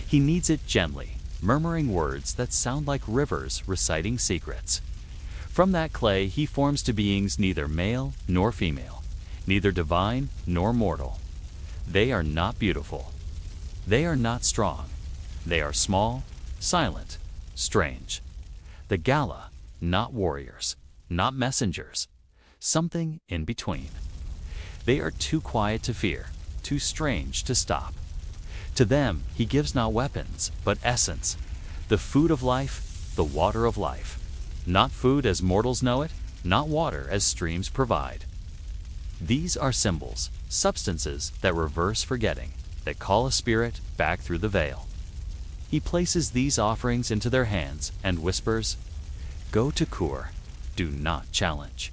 He kneads it gently, murmuring words that sound like rivers reciting secrets. From that clay he forms to beings neither male nor female, neither divine nor mortal. They are not beautiful. They are not strong. They are small, silent, strange. The Gala, not warriors, not messengers, something in between. They are too quiet to fear, too strange to stop. To them he gives not weapons, but essence, the food of life, the water of life. Not food as mortals know it, not water as streams provide. These are symbols, substances that reverse forgetting, that call a spirit back through the veil. He places these offerings into their hands and whispers, "Go to Kur, do not challenge,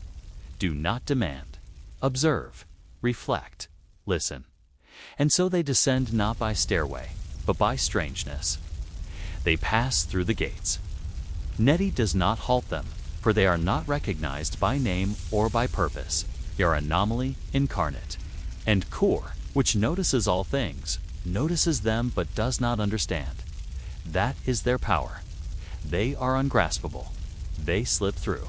do not demand, observe, reflect, listen." And so they descend not by stairway, but by strangeness. They pass through the gates. Nettie does not halt them, for they are not recognized by name or by purpose. They are anomaly incarnate. And Kur, which notices all things, notices them but does not understand. That is their power. They are ungraspable. They slip through.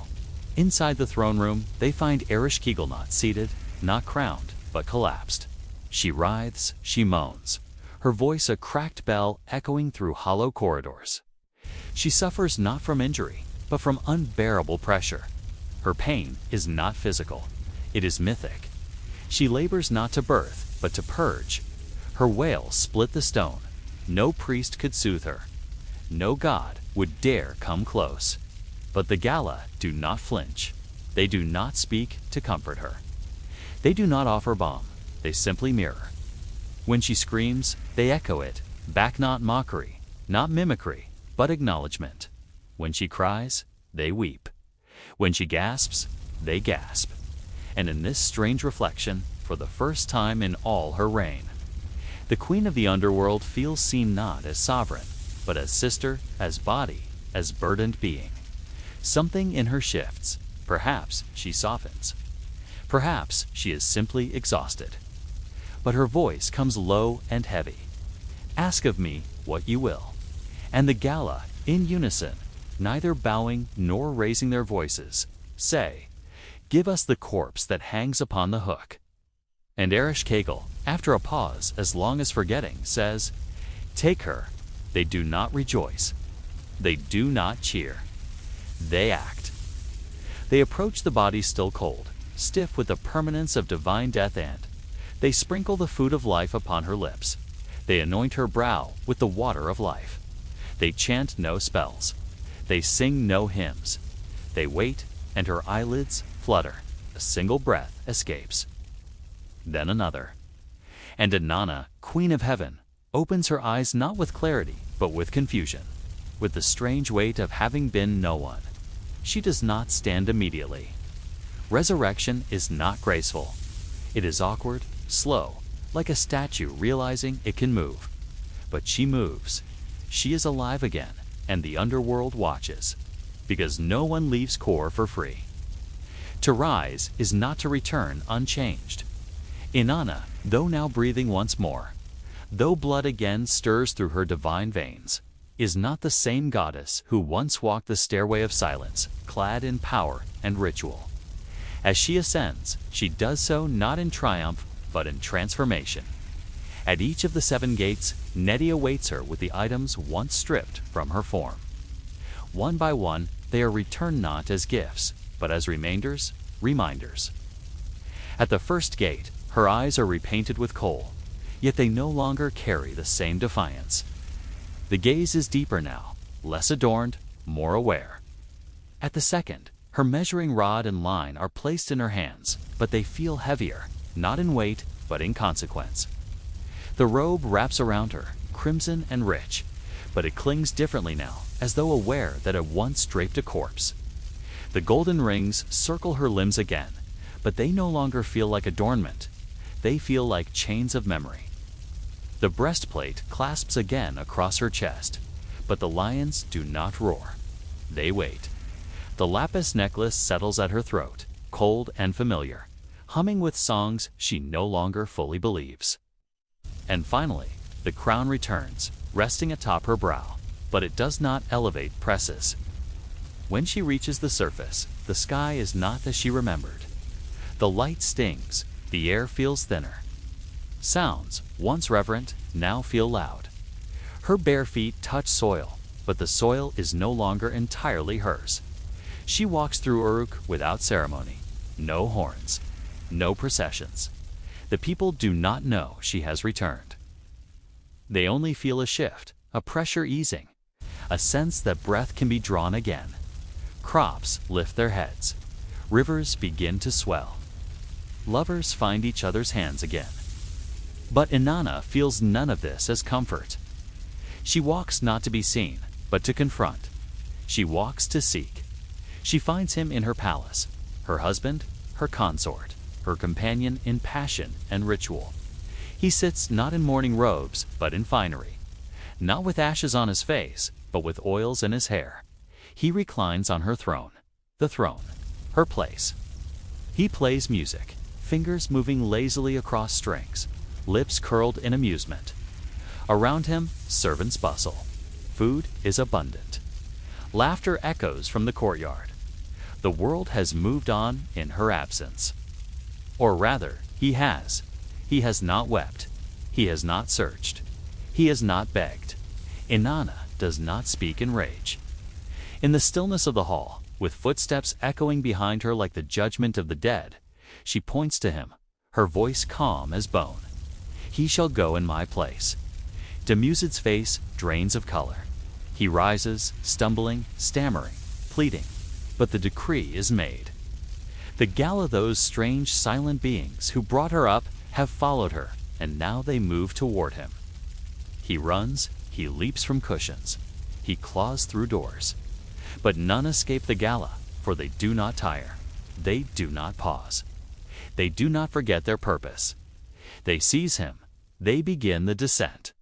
Inside the throne room, they find Ereshkigalnot seated, not crowned, but collapsed. She writhes, she moans, her voice a cracked bell echoing through hollow corridors. She suffers not from injury, but from unbearable pressure. Her pain is not physical, it is mythic. She labors not to birth, but to purge. Her wail split the stone. No priest could soothe her. No god would dare come close. But the Gala do not flinch. They do not speak to comfort her. They do not offer balm. They simply mirror. When she screams, they echo it, back not mockery, not mimicry, but acknowledgement. When she cries, they weep. When she gasps, they gasp. And in this strange reflection, for the first time in all her reign, the queen of the underworld feels seen not as sovereign, but as sister, as body, as burdened being. Something in her shifts. Perhaps she softens. Perhaps she is simply exhausted. But her voice comes low and heavy. Ask of me what you will. And the Gala, in unison, neither bowing nor raising their voices, say, "Give us the corpse that hangs upon the hook." And Ereshkigal, after a pause as long as forgetting, says, "Take her." They do not rejoice. They do not cheer. They act. They approach the body still cold, stiff with the permanence of divine death, and they sprinkle the food of life upon her lips. They anoint her brow with the water of life. They chant no spells. They sing no hymns. They wait, and her eyelids flutter. A single breath escapes. Then another. And Inanna, Queen of Heaven, opens her eyes not with clarity, but with confusion, with the strange weight of having been no one. She does not stand immediately. Resurrection is not graceful. It is awkward, slow, like a statue realizing it can move. But she moves. She is alive again, and the underworld watches, because no one leaves Kur for free. To rise is not to return unchanged. Inanna, though now breathing once more, though blood again stirs through her divine veins, is not the same goddess who once walked the stairway of silence, clad in power and ritual. As she ascends, she does so not in triumph, but in transformation. At each of the 7 gates, Nettie awaits her with the items once stripped from her form. One by one, they are returned not as gifts, but as remainders, reminders. At the first gate, her eyes are repainted with kohl, yet they no longer carry the same defiance. The gaze is deeper now, less adorned, more aware. At the second, her measuring rod and line are placed in her hands, but they feel heavier, not in weight, but in consequence. The robe wraps around her, crimson and rich, but it clings differently now, as though aware that it once draped a corpse. The golden rings circle her limbs again, but they no longer feel like adornment. They feel like chains of memory. The breastplate clasps again across her chest, but the lions do not roar. They wait. The lapis necklace settles at her throat, cold and familiar, humming with songs she no longer fully believes. And finally, the crown returns, resting atop her brow, but it does not elevate presses. When she reaches the surface, the sky is not as she remembered. The light stings, the air feels thinner. Sounds, once reverent, now feel loud. Her bare feet touch soil, but the soil is no longer entirely hers. She walks through Uruk without ceremony. No horns, no processions. The people do not know she has returned. They only feel a shift, a pressure easing, a sense that breath can be drawn again. Crops lift their heads. Rivers begin to swell. Lovers find each other's hands again. But Inanna feels none of this as comfort. She walks not to be seen, but to confront. She walks to seek. She finds him in her palace, her husband, her consort, her companion in passion and ritual. He sits not in mourning robes, but in finery. Not with ashes on his face, but with oils in his hair. He reclines on her throne, the throne, her place. He plays music, fingers moving lazily across strings, lips curled in amusement. Around him, servants bustle. Food is abundant. Laughter echoes from the courtyard. The world has moved on in her absence. Or rather, he has. He has not wept. He has not searched. He has not begged. Inanna does not speak in rage. In the stillness of the hall, with footsteps echoing behind her like the judgment of the dead, she points to him, her voice calm as bone. He shall go in my place. Demusid's face drains of color. He rises, stumbling, stammering, pleading, but the decree is made. The gala, those strange, silent beings who brought her up, have followed her, and now they move toward him. He runs, he leaps from cushions, he claws through doors. But none escape the gala, for they do not tire. They do not pause. They do not forget their purpose. They seize him. They begin the descent.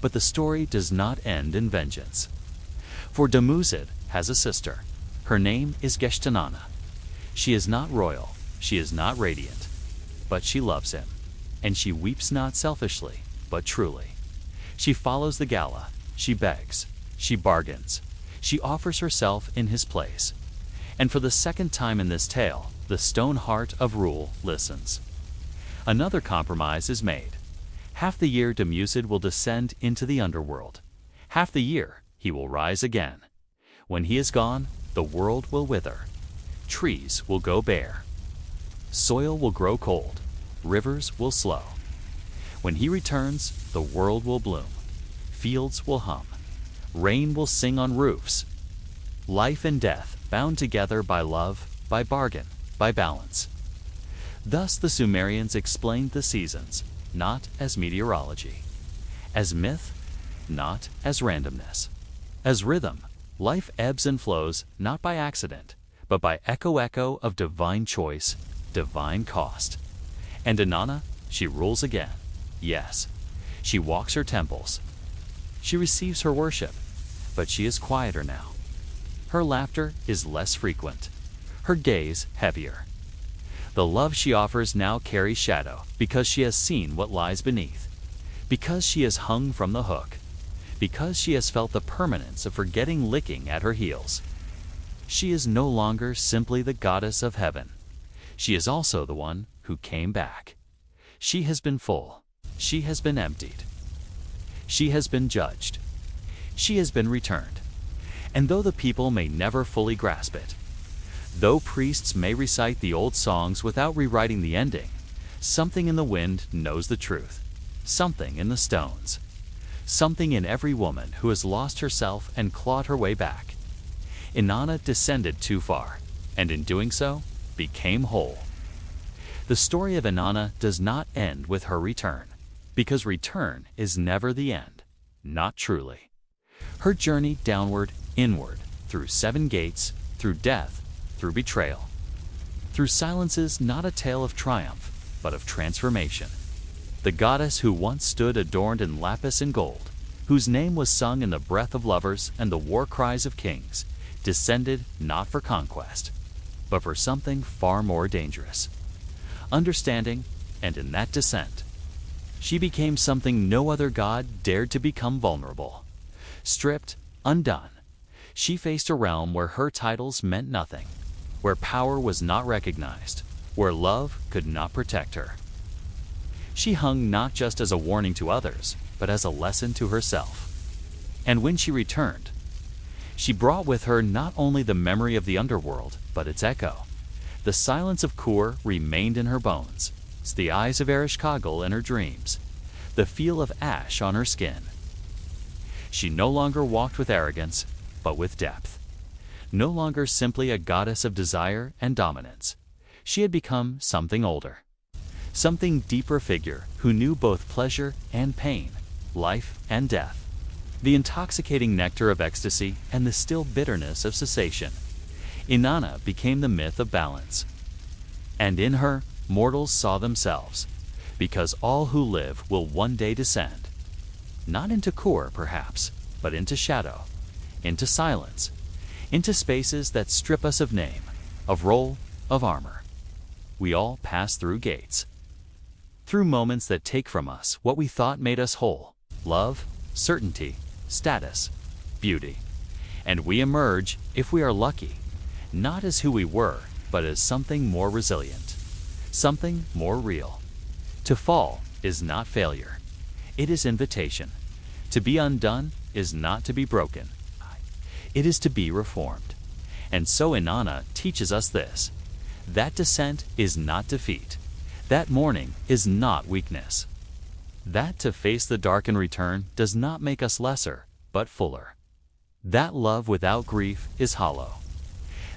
But the story does not end in vengeance. For Demusid has a sister. Her name is Geshtanana. She is not royal, she is not radiant, but she loves him, and she weeps not selfishly, but truly. She follows the gala, she begs, she bargains, she offers herself in his place. And for the second time in this tale, the stone heart of rule listens. Another compromise is made. Half the year Demusid will descend into the underworld. Half the year he will rise again. When he is gone, the world will wither. Trees will go bare. Soil will grow cold. Rivers will slow. When he returns, the world will bloom. Fields will hum. Rain will sing on roofs. Life and death bound together by love, by bargain, by balance. Thus the Sumerians explained the seasons, not as meteorology. As myth, not as randomness. As rhythm, life ebbs and flows not by accident, but by echo of divine choice, divine cost. And Inanna, she rules again. Yes, she walks her temples. She receives her worship, but she is quieter now. Her laughter is less frequent, her gaze heavier. The love she offers now carries shadow because she has seen what lies beneath, because she has hung from the hook, because she has felt the permanence of forgetting licking at her heels. She is no longer simply the goddess of heaven. She is also the one who came back. She has been full. She has been emptied. She has been judged. She has been returned. And though the people may never fully grasp it, though priests may recite the old songs without rewriting the ending, something in the wind knows the truth, something in the stones, something in every woman who has lost herself and clawed her way back. Inanna descended too far, and in doing so, became whole. The story of Inanna does not end with her return, because return is never the end, not truly. Her journey downward, inward, through 7 gates, through death, through betrayal, through silence is not a tale of triumph, but of transformation. The goddess who once stood adorned in lapis and gold, whose name was sung in the breath of lovers and the war cries of kings, descended not for conquest, but for something far more dangerous. Understanding, and in that descent, she became something no other god dared to become vulnerable. Stripped, undone, She faced a realm where her titles meant nothing, where power was not recognized, where love could not protect her. She hung not just as a warning to others, but as a lesson to herself. And when she returned, she brought with her not only the memory of the underworld, but its echo. The silence of Kur remained in her bones, the eyes of Ereshkigal in her dreams, the feel of ash on her skin. She no longer walked with arrogance, but with depth. No longer simply a goddess of desire and dominance. She had become something older, something deeper figure who knew both pleasure and pain, life and death, the intoxicating nectar of ecstasy and the still bitterness of cessation. Inanna became the myth of balance. And in her, mortals saw themselves, because all who live will one day descend, not into Kur perhaps, but into shadow, into silence, into spaces that strip us of name, of role, of armor. We all pass through gates, through moments that take from us what we thought made us whole: love, certainty, status, beauty. And we emerge, if we are lucky, not as who we were, but as something more resilient, something more real. To fall is not failure. It is invitation. To be undone is not to be broken. It is to be reformed. And so Inanna teaches us this: that descent is not defeat. That mourning is not weakness. That to face the dark and return does not make us lesser, but fuller. That love without grief is hollow.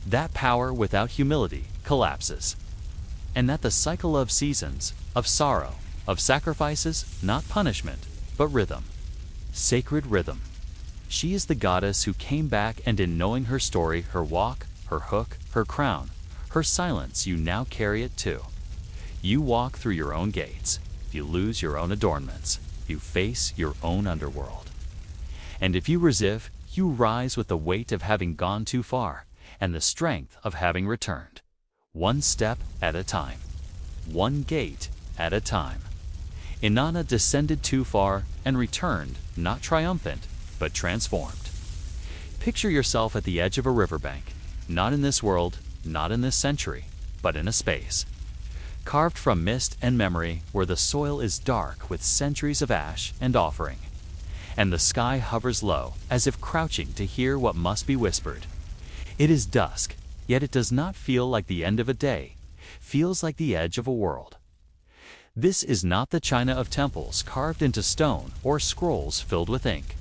That power without humility collapses. And that the cycle of seasons, of sorrow, of sacrifices, not punishment, but rhythm. Sacred rhythm. She is the goddess who came back, and in knowing her story, her walk, her hook, her crown, her silence, you now carry it too. You walk through your own gates. You lose your own adornments. You face your own underworld. And if you resist, you rise with the weight of having gone too far, and the strength of having returned. One step at a time. One gate at a time. Inanna descended too far and returned, not triumphant, but transformed. Picture yourself at the edge of a riverbank, not in this world, not in this century, but in a space, carved from mist and memory, where the soil is dark with centuries of ash and offering, and the sky hovers low, as if crouching to hear what must be whispered. It is dusk, yet it does not feel like the end of a day, feels like the edge of a world. This is not the china of temples carved into stone or scrolls filled with ink.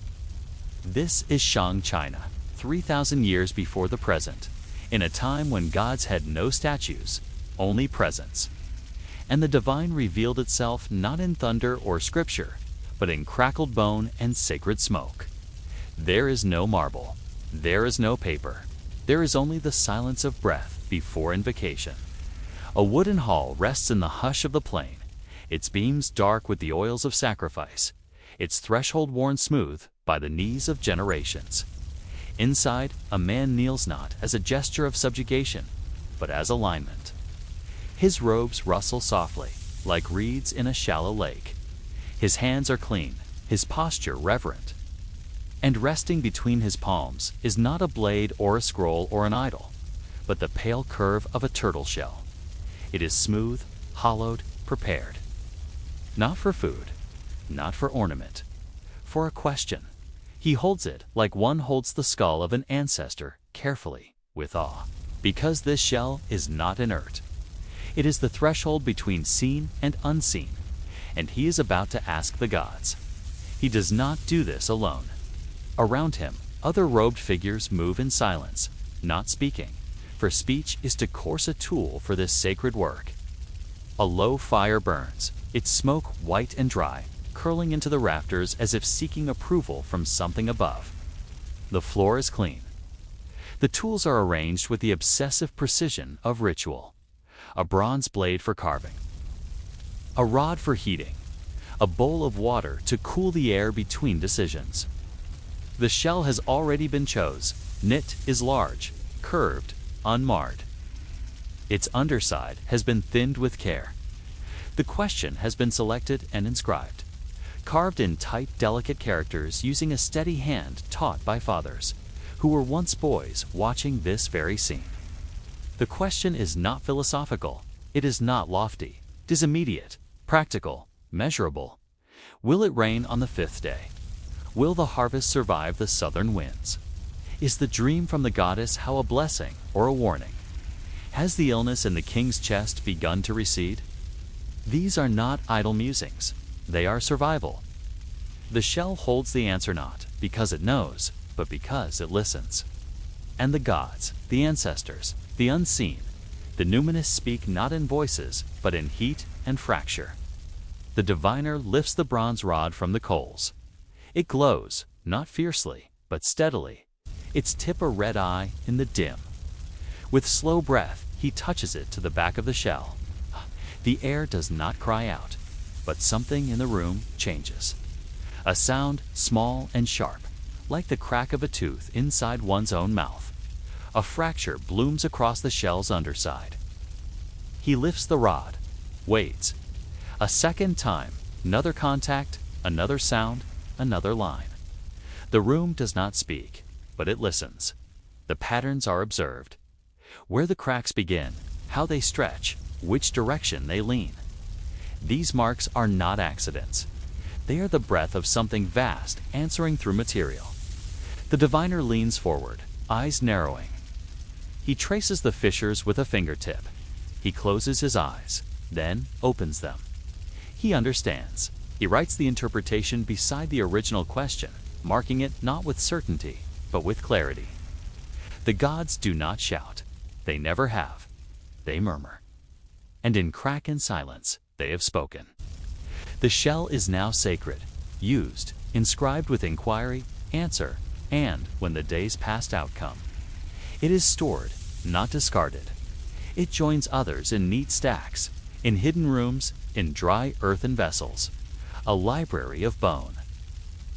This is Shang China, 3,000 years before the present, in a time when gods had no statues, only presence. And the divine revealed itself not in thunder or scripture, but in crackled bone and sacred smoke. There is no marble, there is no paper, there is only the silence of breath before invocation. A wooden hall rests in the hush of the plain, its beams dark with the oils of sacrifice, its threshold worn smooth by the knees of generations. Inside, a man kneels not as a gesture of subjugation, but as alignment. His robes rustle softly, like reeds in a shallow lake. His hands are clean, his posture reverent. And resting between his palms is not a blade or a scroll or an idol, but the pale curve of a turtle shell. It is smooth, hollowed, prepared. Not for food, not for ornament, for a question. He holds it like one holds the skull of an ancestor, carefully, with awe. Because this shell is not inert. It is the threshold between seen and unseen, and he is about to ask the gods. He does not do this alone. Around him, other robed figures move in silence, not speaking, for speech is to course a tool for this sacred work. A low fire burns, its smoke white and dry, curling into the rafters as if seeking approval from something above. The floor is clean. The tools are arranged with the obsessive precision of ritual. A bronze blade for carving, a rod for heating, a bowl of water to cool the air between decisions. The shell has already been chose. Knit is large, curved, unmarred. Its underside has been thinned with care. The question has been selected and inscribed, carved in tight, delicate characters using a steady hand taught by fathers, who were once boys watching this very scene. The question is not philosophical, it is not lofty, it is immediate, practical, measurable. Will it rain on the 5th day? Will the harvest survive the southern winds? Is the dream from the goddess how a blessing or a warning? Has the illness in the king's chest begun to recede? These are not idle musings, they are survival. The shell holds the answer not because it knows, but because it listens. And the gods, the ancestors, the unseen, the numinous speak not in voices, but in heat and fracture. The diviner lifts the bronze rod from the coals. It glows, not fiercely, but steadily, its tip a red eye in the dim. With slow breath, he touches it to the back of the shell. The air does not cry out, but something in the room changes. A sound small and sharp, like the crack of a tooth inside one's own mouth. A fracture blooms across the shell's underside. He lifts the rod, waits. A second time, another contact, another sound, another line. The room does not speak, but it listens. The patterns are observed. Where the cracks begin, how they stretch, which direction they lean. These marks are not accidents. They are the breath of something vast answering through material. The diviner leans forward, eyes narrowing. He traces the fissures with a fingertip. He closes his eyes, then opens them. He understands. He writes the interpretation beside the original question, marking it not with certainty, but with clarity. The gods do not shout. They never have. They murmur. And in crack and silence, they have spoken. The shell is now sacred, used, inscribed with inquiry, answer, and, when the day's past outcome. It is stored, not discarded. It joins others in neat stacks, in hidden rooms, in dry earthen vessels. A library of bone.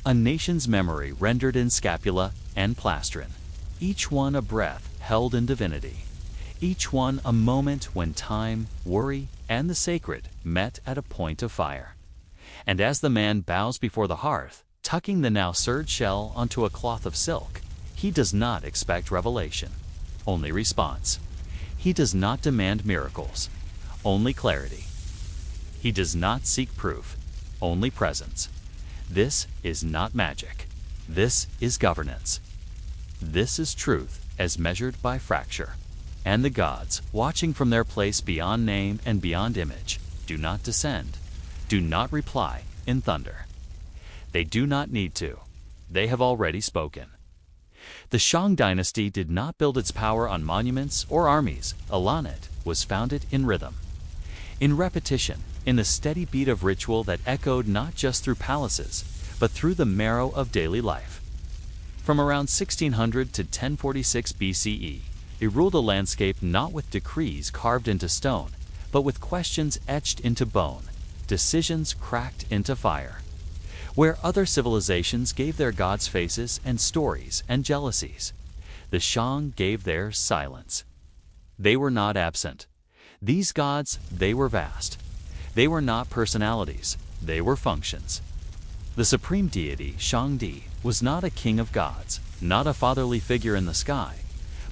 A nation's memory rendered in scapula and plastron. Each one a breath held in divinity. Each one a moment when time, worry, and the sacred met at a point of fire. And as the man bows before the hearth, tucking the now serged shell onto a cloth of silk, he does not expect revelation, only response. He does not demand miracles, only clarity. He does not seek proof, only presence. This is not magic. This is governance. This is truth as measured by fracture. And the gods, watching from their place beyond name and beyond image, do not descend, do not reply in thunder. They do not need to. They have already spoken. The Shang dynasty did not build its power on monuments or armies. Alanet was founded in rhythm, in repetition, in the steady beat of ritual that echoed not just through palaces, but through the marrow of daily life. From around 1600 to 1046 BCE, it ruled a landscape not with decrees carved into stone, but with questions etched into bone, decisions cracked into fire. Where other civilizations gave their gods faces and stories and jealousies, the Shang gave theirs silence. They were not absent. These gods, they were vast. They were not personalities, they were functions. The supreme deity, Shangdi, was not a king of gods, not a fatherly figure in the sky,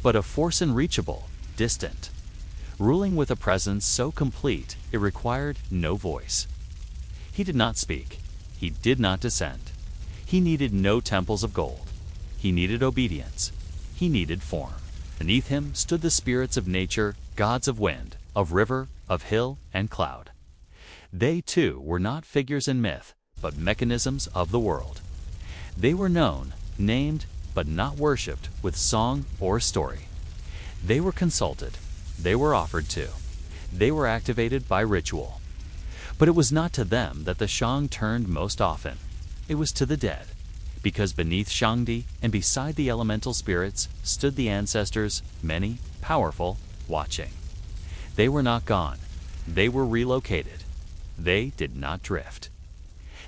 but a force unreachable, distant, ruling with a presence so complete it required no voice. He did not speak. He did not descend. He needed no temples of gold. He needed obedience. He needed form. Beneath him stood the spirits of nature, gods of wind, of river, of hill and cloud. They, too, were not figures in myth, but mechanisms of the world. They were known, named, but not worshipped with song or story. They were consulted. They were offered to. They were activated by ritual. But it was not to them that the Shang turned most often. It was to the dead, because beneath Shangdi and beside the elemental spirits stood the ancestors, many, powerful, watching. They were not gone. They were relocated. They did not drift.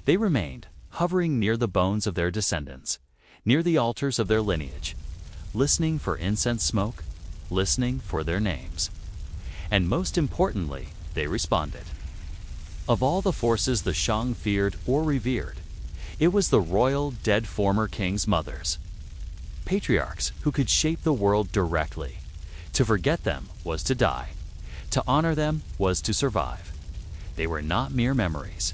They remained, hovering near the bones of their descendants, near the altars of their lineage, listening for incense smoke, listening for their names. And most importantly, they responded. Of all the forces the Shang feared or revered, it was the royal dead former king's mothers. patriarchs who could shape the world directly. To forget them was to die. To honor them was to survive. They were not mere memories.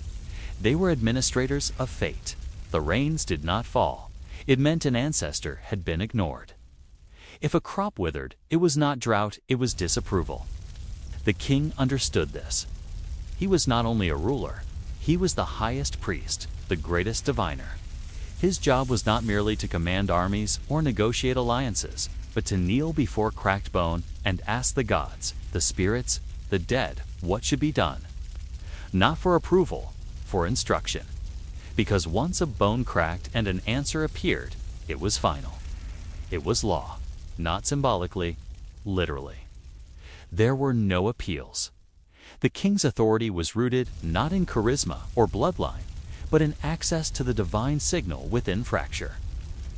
They were administrators of fate. The rains did not fall. It meant an ancestor had been ignored. If a crop withered, it was not drought, it was disapproval. The king understood this. He was not only a ruler, he was the highest priest, the greatest diviner. His job was not merely to command armies or negotiate alliances, but to kneel before cracked bone and ask the gods, the spirits, the dead, what should be done. Not for approval, for instruction. Because once a bone cracked and an answer appeared, it was final. It was law, not symbolically, literally. There were no appeals. The king's authority was rooted not in charisma or bloodline, but in access to the divine signal within fracture.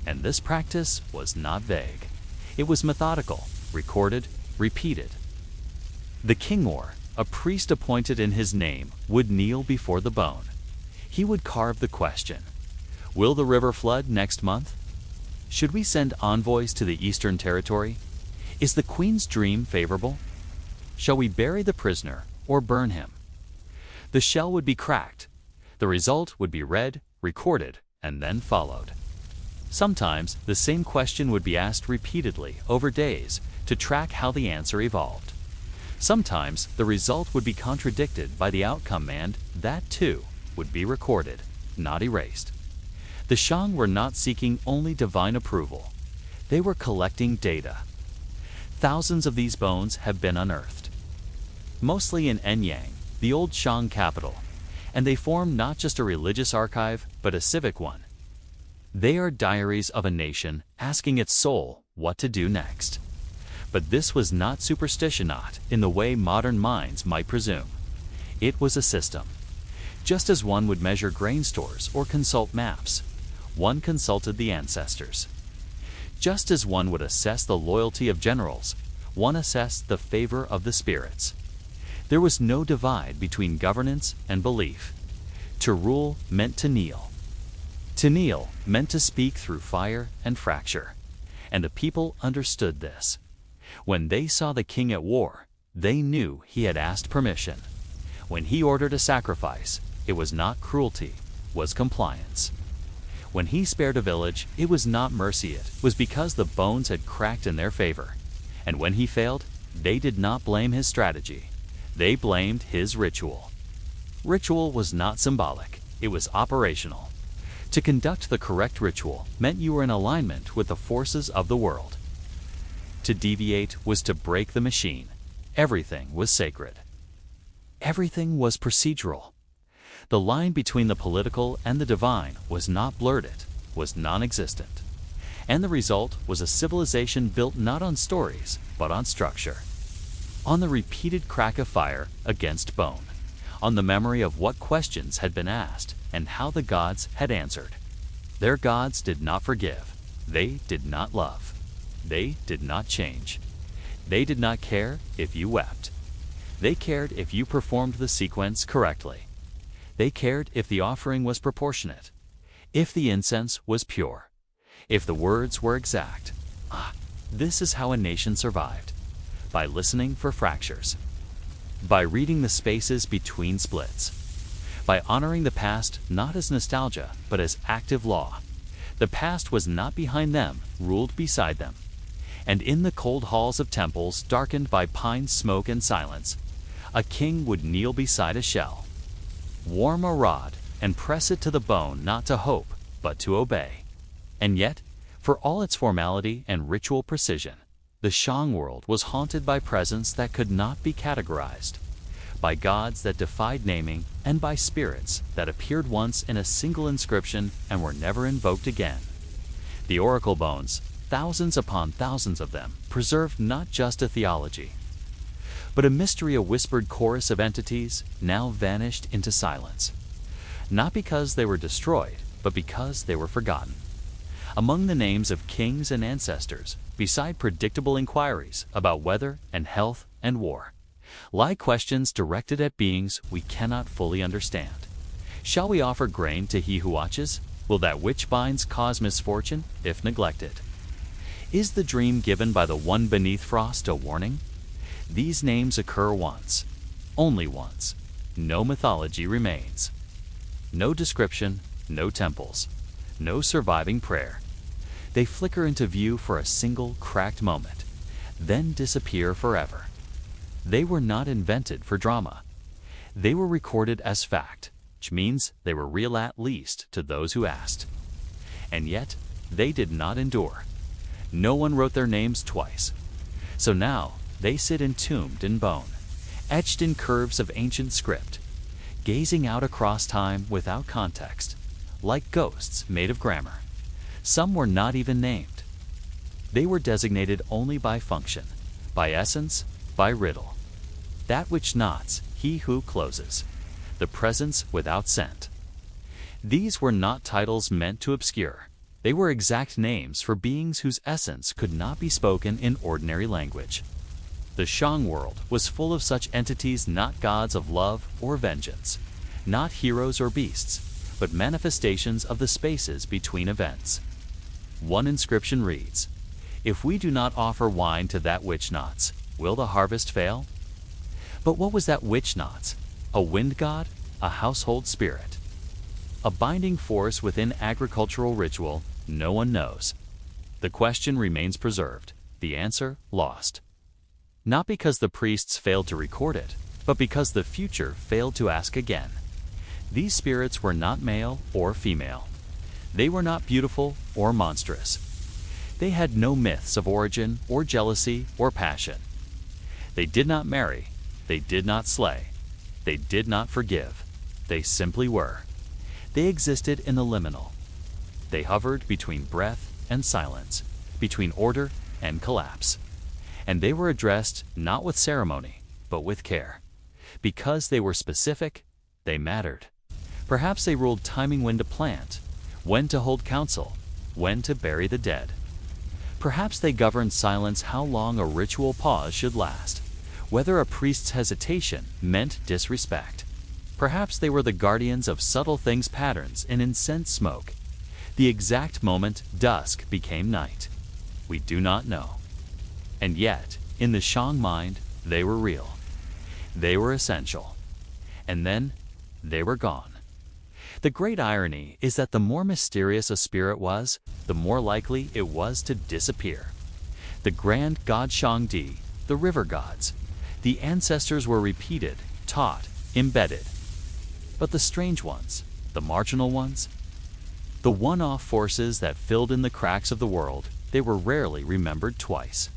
And this practice was not vague. It was methodical, recorded, repeated. The king-or, a priest appointed in his name, would kneel before the bone. He would carve the question, will the river flood next month? Should we send envoys to the Eastern Territory? Is the queen's dream favorable? Shall we bury the prisoner or burn him? The shell would be cracked. The result would be read, recorded, and then followed. Sometimes the same question would be asked repeatedly over days to track how the answer evolved. Sometimes the result would be contradicted by the outcome, and that too would be recorded, not erased. The Shang were not seeking only divine approval. They were collecting data. Thousands of these bones have been unearthed, mostly in Enyang, the old Shang capital, and they form not just a religious archive, but a civic one. They are diaries of a nation asking its soul what to do next. But this was not superstition, not in the way modern minds might presume. It was a system. Just as one would measure grain stores or consult maps, one consulted the ancestors. Just as one would assess the loyalty of generals, one assessed the favor of the spirits. There was no divide between governance and belief. To rule meant to kneel. To kneel meant to speak through fire and fracture. And the people understood this. When they saw the king at war, they knew he had asked permission. When he ordered a sacrifice, it was not cruelty, was compliance. When he spared a village, it was not mercy, it was because the bones had cracked in their favor. And when he failed, they did not blame his strategy. They blamed his ritual. Ritual was not symbolic, it was operational. To conduct the correct ritual meant you were in alignment with the forces of the world. To deviate was to break the machine. Everything was sacred. Everything was procedural. The line between the political and the divine was not blurred, it was non-existent. And the result was a civilization built not on stories, but on structure. On the repeated crack of fire against bone. On the memory of what questions had been asked and how the gods had answered. Their gods did not forgive. They did not love. They did not change. They did not care if you wept. They cared if you performed the sequence correctly. They cared if the offering was proportionate, if the incense was pure, if the words were exact. This is how a nation survived. By listening for fractures. By reading the spaces between splits. By honoring the past not as nostalgia, but as active law. The past was not behind them, ruled beside them. And in the cold halls of temples darkened by pine smoke and silence, a king would kneel beside a shell, warm a rod, and press it to the bone, not to hope, but to obey. And yet, for all its formality and ritual precision, the Shang world was haunted by presence that could not be categorized, by gods that defied naming, and by spirits that appeared once in a single inscription and were never invoked again. The oracle bones, thousands upon thousands of them, preserved not just a theology, but a mystery, a whispered chorus of entities now vanished into silence. Not because they were destroyed, but because they were forgotten. Among the names of kings and ancestors, beside predictable inquiries about weather and health and war, lie questions directed at beings we cannot fully understand. Shall we offer grain to he who watches? Will that which binds cause misfortune if neglected? Is the dream given by the one beneath frost a warning? These names occur once, only once. No mythology remains. No description, no temples, no surviving prayer. They flicker into view for a single cracked moment, then disappear forever. They were not invented for drama. They were recorded as fact, which means they were real at least to those who asked. And yet, they did not endure. No one wrote their names twice. So now, they sit entombed in bone, etched in curves of ancient script, gazing out across time without context, like ghosts made of grammar. Some were not even named. They were designated only by function, by essence, by riddle. That which knots, he who closes. The presence without scent. These were not titles meant to obscure. They were exact names for beings whose essence could not be spoken in ordinary language. The Shang world was full of such entities, not gods of love or vengeance, not heroes or beasts, but manifestations of the spaces between events. One inscription reads, "If we do not offer wine to that which knots, will the harvest fail?" But what was that which knots? A wind god? A household spirit? A binding force within agricultural ritual? No one knows. The question remains preserved, the answer lost. Not because the priests failed to record it, but because the future failed to ask again. These spirits were not male or female. They were not beautiful or monstrous. They had no myths of origin or jealousy or passion. They did not marry. They did not slay. They did not forgive. They simply were. They existed in the liminal. They hovered between breath and silence, between order and collapse. And they were addressed not with ceremony, but with care. Because they were specific, they mattered. Perhaps they ruled timing when to plant, when to hold council, when to bury the dead. Perhaps they governed silence, how long a ritual pause should last, whether a priest's hesitation meant disrespect. Perhaps they were the guardians of subtle things, patterns in incense smoke. The exact moment dusk became night. We do not know. And yet, in the Shang mind, they were real. They were essential. And then, they were gone. The great irony is that the more mysterious a spirit was, the more likely it was to disappear. The grand god Shangdi, the river gods, the ancestors were repeated, taught, embedded. But the strange ones, the marginal ones, the one-off forces that filled in the cracks of the world, they were rarely remembered twice.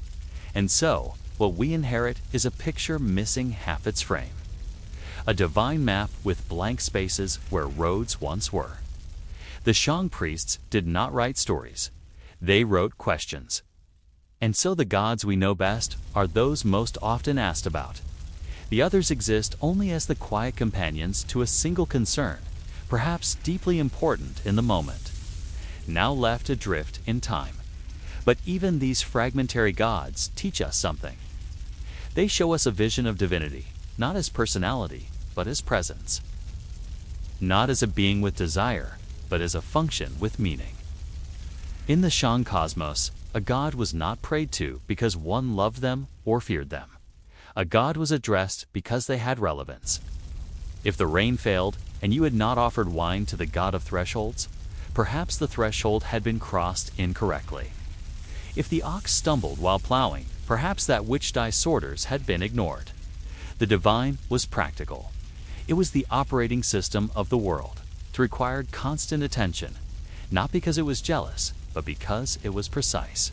And so, what we inherit is a picture missing half its frame. A divine map with blank spaces where roads once were. The Shang priests did not write stories. They wrote questions. And so the gods we know best are those most often asked about. The others exist only as the quiet companions to a single concern, perhaps deeply important in the moment, now left adrift in time. But even these fragmentary gods teach us something. They show us a vision of divinity, not as personality, but as presence. Not as a being with desire, but as a function with meaning. In the Shang cosmos, a god was not prayed to because one loved them or feared them. A god was addressed because they had relevance. If the rain failed and you had not offered wine to the god of thresholds, perhaps the threshold had been crossed incorrectly. If the ox stumbled while plowing, perhaps that which die sorters had been ignored. The divine was practical. It was the operating system of the world. It required constant attention, not because it was jealous, but because it was precise.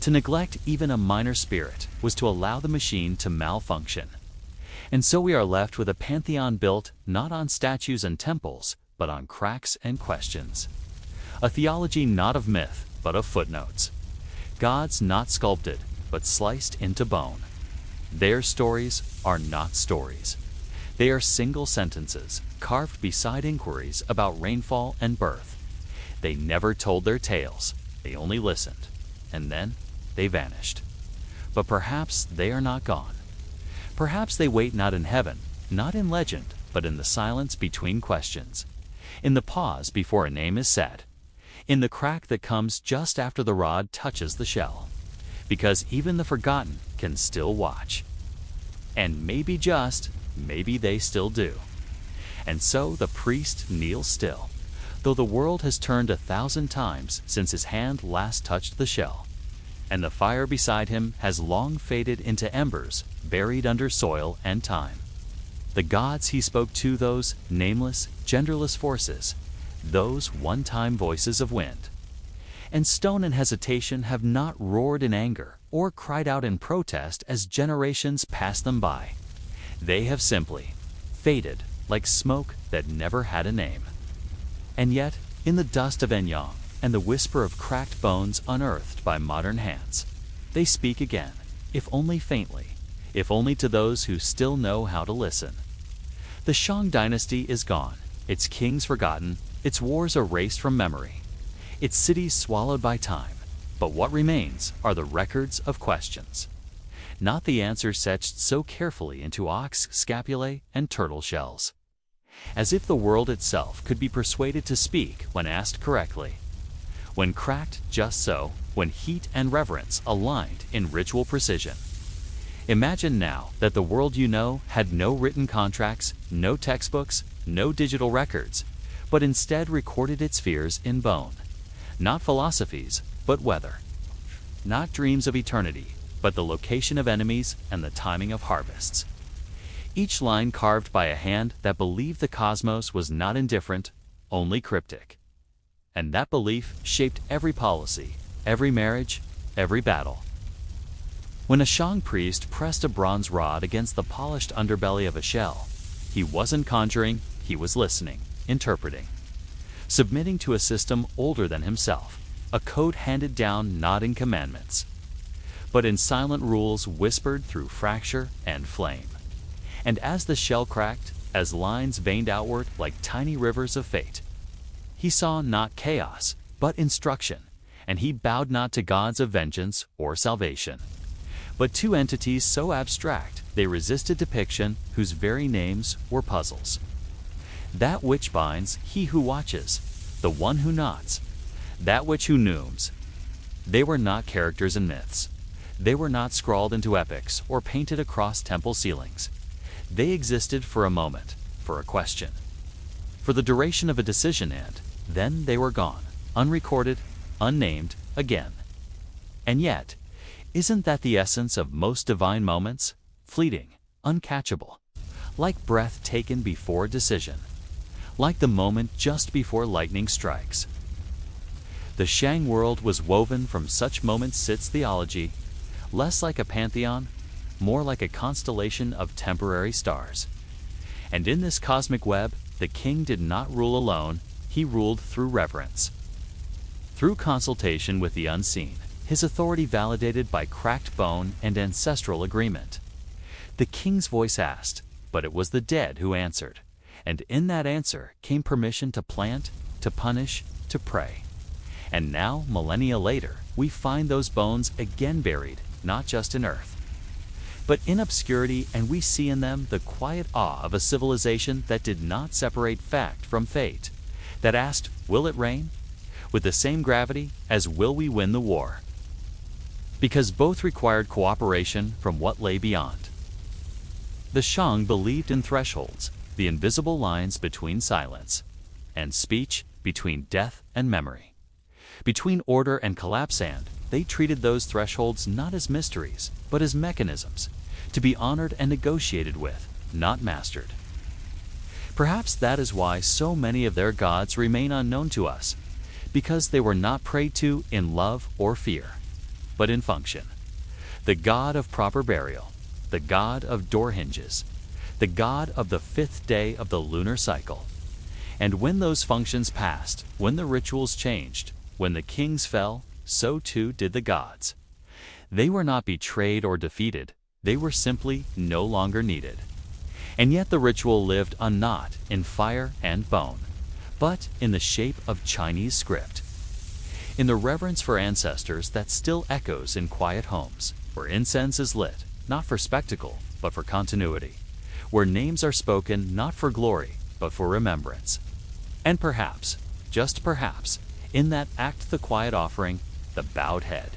To neglect even a minor spirit was to allow the machine to malfunction. And so we are left with a pantheon built not on statues and temples, but on cracks and questions. A theology not of myth, but of footnotes. Gods not sculpted, but sliced into bone. Their stories are not stories. They are single sentences, carved beside inquiries about rainfall and birth. They never told their tales, they only listened, and then they vanished. But perhaps they are not gone. Perhaps they wait not in heaven, not in legend, but in the silence between questions, in the pause before a name is said, in the crack that comes just after the rod touches the shell, because even the forgotten can still watch. And maybe they still do. And so the priest kneels still, though the world has turned 1,000 times since his hand last touched the shell, and the fire beside him has long faded into embers buried under soil and time. The gods he spoke to, those nameless, genderless forces, those one-time voices of wind. And stone and hesitation have not roared in anger or cried out in protest as generations pass them by. They have simply faded like smoke that never had a name. And yet, in the dust of Enyang and the whisper of cracked bones unearthed by modern hands, they speak again, if only faintly, if only to those who still know how to listen. The Shang dynasty is gone, its kings forgotten, its wars erased from memory, its cities swallowed by time. But what remains are the records of questions, not the answers etched so carefully into ox scapulae and turtle shells. As if the world itself could be persuaded to speak when asked correctly, when cracked just so, when heat and reverence aligned in ritual precision. Imagine now that the world you know had no written contracts, no textbooks, no digital records, but instead recorded its fears in bone. Not philosophies, but weather. Not dreams of eternity, but the location of enemies and the timing of harvests. Each line carved by a hand that believed the cosmos was not indifferent, only cryptic. And that belief shaped every policy, every marriage, every battle. When a Shang priest pressed a bronze rod against the polished underbelly of a shell, he wasn't conjuring, he was listening, interpreting, submitting to a system older than himself, a code handed down not in commandments, but in silent rules whispered through fracture and flame. And as the shell cracked, as lines veined outward like tiny rivers of fate, he saw not chaos, but instruction, and he bowed not to gods of vengeance or salvation, but two entities so abstract they resisted depiction, whose very names were puzzles. That which binds, he who watches, the one who nods, that which who neumes. They were not characters in myths. They were not scrawled into epics or painted across temple ceilings. They existed for a moment, for a question, for the duration of a decision, and then they were gone, unrecorded, unnamed, again. And yet, isn't that the essence of most divine moments? Fleeting, uncatchable, like breath taken before decision, like the moment just before lightning strikes. The Shang world was woven from such moments, sits theology, less like a pantheon, more like a constellation of temporary stars. And in this cosmic web, the king did not rule alone, he ruled through reverence. Through consultation with the unseen, his authority validated by cracked bone and ancestral agreement. The king's voice asked, but it was the dead who answered. And in that answer came permission to plant, to punish, to pray. And now, millennia later, we find those bones again buried, not just in earth, but in obscurity, and we see in them the quiet awe of a civilization that did not separate fact from fate, that asked, will it rain? With the same gravity as will we win the war? Because both required cooperation from what lay beyond. The Shang believed in thresholds, the invisible lines between silence, and speech between death and memory, between order and collapse, and they treated those thresholds not as mysteries, but as mechanisms, to be honored and negotiated with, not mastered. Perhaps that is why so many of their gods remain unknown to us, because they were not prayed to in love or fear, but in function. The god of proper burial, the god of door hinges, the god of the 5th day of the lunar cycle. And when those functions passed, when the rituals changed, when the kings fell, so too did the gods. They were not betrayed or defeated, they were simply no longer needed. And yet the ritual lived not in fire and bone, but in the shape of Chinese script, in the reverence for ancestors that still echoes in quiet homes, where incense is lit, not for spectacle, but for continuity, where names are spoken not for glory, but for remembrance. And perhaps, just perhaps, In that act the quiet offering, the bowed head.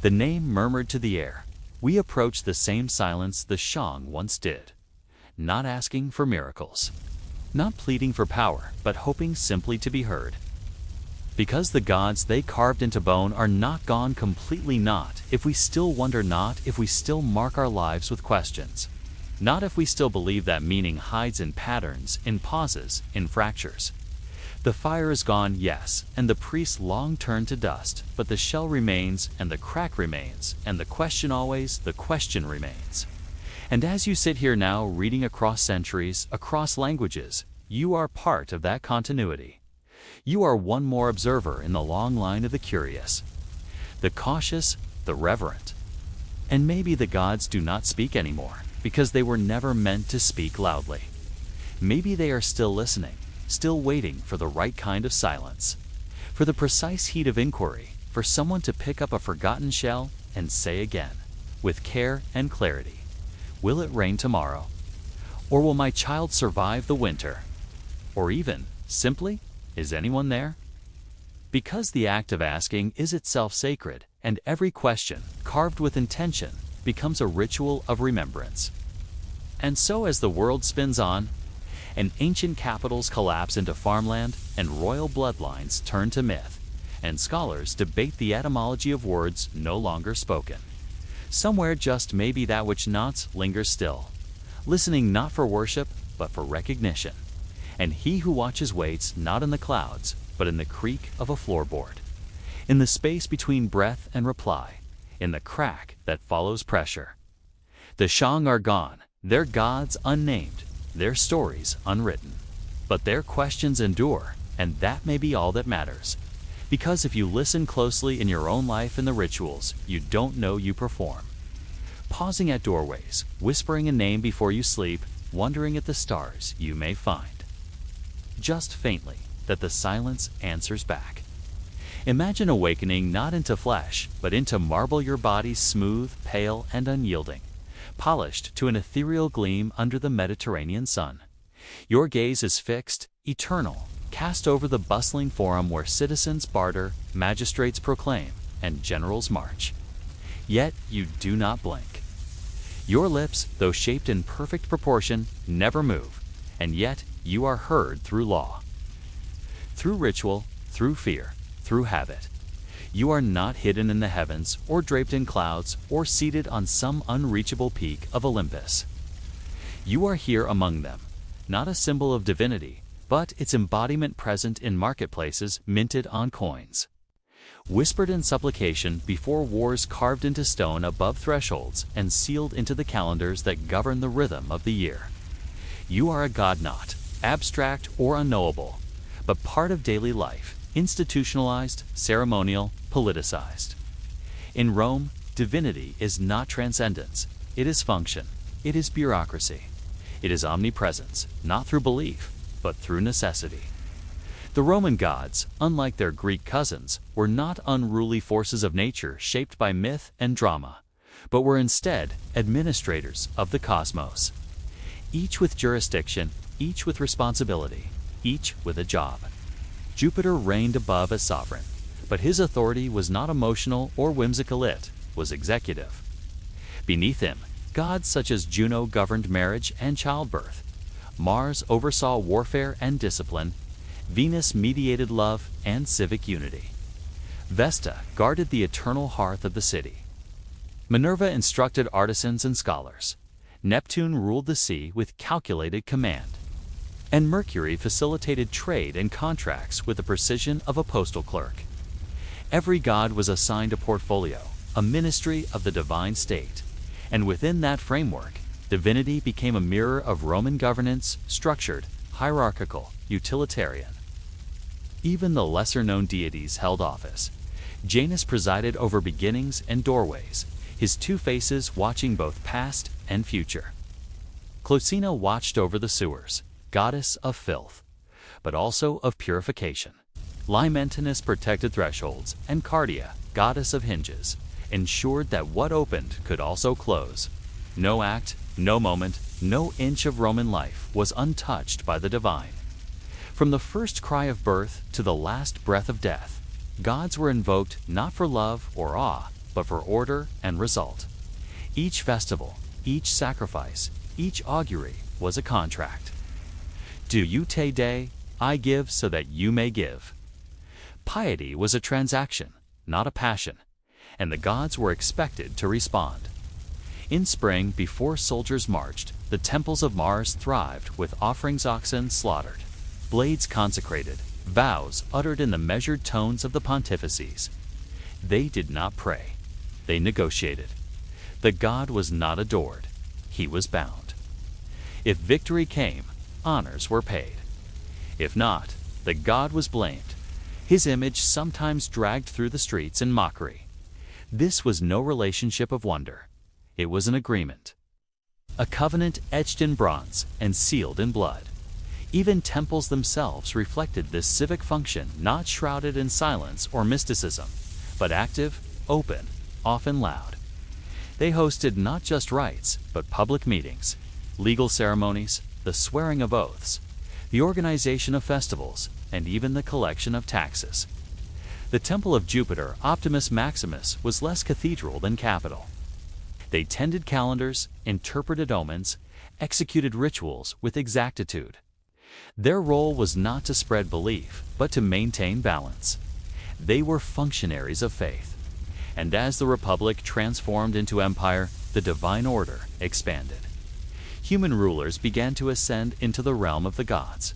The name murmured to the air. We approach the same silence the Shang once did. Not asking for miracles. Not pleading for power, but hoping simply to be heard. Because the gods they carved into bone are not gone completely, not if we still wonder, not if we still mark our lives with questions. Not if we still believe that meaning hides in patterns, in pauses, in fractures. The fire is gone, yes, and the priests long turned to dust, but the shell remains, and the crack remains, and the question always, the question remains. And as you sit here now, reading across centuries, across languages, you are part of that continuity. You are one more observer in the long line of the curious, the cautious, the reverent. And maybe the gods do not speak anymore, because they were never meant to speak loudly. Maybe they are still listening, still waiting for the right kind of silence, for the precise heat of inquiry, for someone to pick up a forgotten shell and say again, with care and clarity, will it rain tomorrow? Or will my child survive the winter? Or even, simply, is anyone there? Because the act of asking is itself sacred, and every question, carved with intention, becomes a ritual of remembrance. And so as the world spins on, and ancient capitals collapse into farmland, and royal bloodlines turn to myth, and scholars debate the etymology of words no longer spoken, somewhere just maybe that which nots lingers still, listening not for worship, but for recognition. And he who watches waits not in the clouds, but in the creak of a floorboard, in the space between breath and reply, in the crack that follows pressure. The Shang are gone, their gods unnamed, their stories unwritten. But their questions endure, and that may be all that matters. Because if you listen closely in your own life and the rituals you don't know you perform, pausing at doorways, whispering a name before you sleep, wondering at the stars you may find, just faintly, that the silence answers back. Imagine awakening not into flesh, but into marble, your body smooth, pale, and unyielding, polished to an ethereal gleam under the Mediterranean sun. Your gaze is fixed, eternal, cast over the bustling forum where citizens barter, magistrates proclaim, and generals march. Yet you do not blink. Your lips, though shaped in perfect proportion, never move, and yet you are heard through law, through ritual, through fear, through habit. You are not hidden in the heavens, or draped in clouds, or seated on some unreachable peak of Olympus. You are here among them, not a symbol of divinity, but its embodiment present in marketplaces minted on coins, whispered in supplication before wars, carved into stone above thresholds, and sealed into the calendars that govern the rhythm of the year. You are a god, not abstract or unknowable, but part of daily life, institutionalized, ceremonial, politicized. In Rome, divinity is not transcendence, it is function, it is bureaucracy, it is omnipresence, not through belief, but through necessity. The Roman gods, unlike their Greek cousins, were not unruly forces of nature shaped by myth and drama, but were instead administrators of the cosmos, each with jurisdiction, each with responsibility, each with a job. Jupiter reigned above as sovereign, but his authority was not emotional or whimsical, it was executive. Beneath him, gods such as Juno governed marriage and childbirth, Mars oversaw warfare and discipline, Venus mediated love and civic unity, Vesta guarded the eternal hearth of the city, Minerva instructed artisans and scholars, Neptune ruled the sea with calculated command, and Mercury facilitated trade and contracts with the precision of a postal clerk. Every god was assigned a portfolio, a ministry of the divine state, and within that framework, divinity became a mirror of Roman governance, structured, hierarchical, utilitarian. Even the lesser-known deities held office. Janus presided over beginnings and doorways, his two faces watching both past and future. Clocina watched over the sewers, goddess of filth, but also of purification. Limentinus protected thresholds, and Cardia, goddess of hinges, ensured that what opened could also close. No act, no moment, no inch of Roman life was untouched by the divine. From the first cry of birth to the last breath of death, gods were invoked not for love or awe, but for order and result. Each festival, each sacrifice, each augury was a contract. Do you te de, I give so that you may give. Piety was a transaction, not a passion, and the gods were expected to respond. In spring, before soldiers marched, the temples of Mars thrived with offerings oxen slaughtered, blades consecrated, vows uttered in the measured tones of the pontifices. They did not pray. They negotiated. The god was not adored. He was bound. If victory came, honors were paid. If not, the god was blamed. His image sometimes dragged through the streets in mockery. This was no relationship of wonder. It was an agreement. A covenant etched in bronze and sealed in blood. Even temples themselves reflected this civic function, not shrouded in silence or mysticism, but active, open, often loud. They hosted not just rites, but public meetings, legal ceremonies, the swearing of oaths, the organization of festivals, and even the collection of taxes. The temple of Jupiter, Optimus Maximus, was less cathedral than capital. They tended calendars, interpreted omens, executed rituals with exactitude. Their role was not to spread belief, but to maintain balance. They were functionaries of faith. And as the Republic transformed into empire, the divine order expanded. Human rulers began to ascend into the realm of the gods.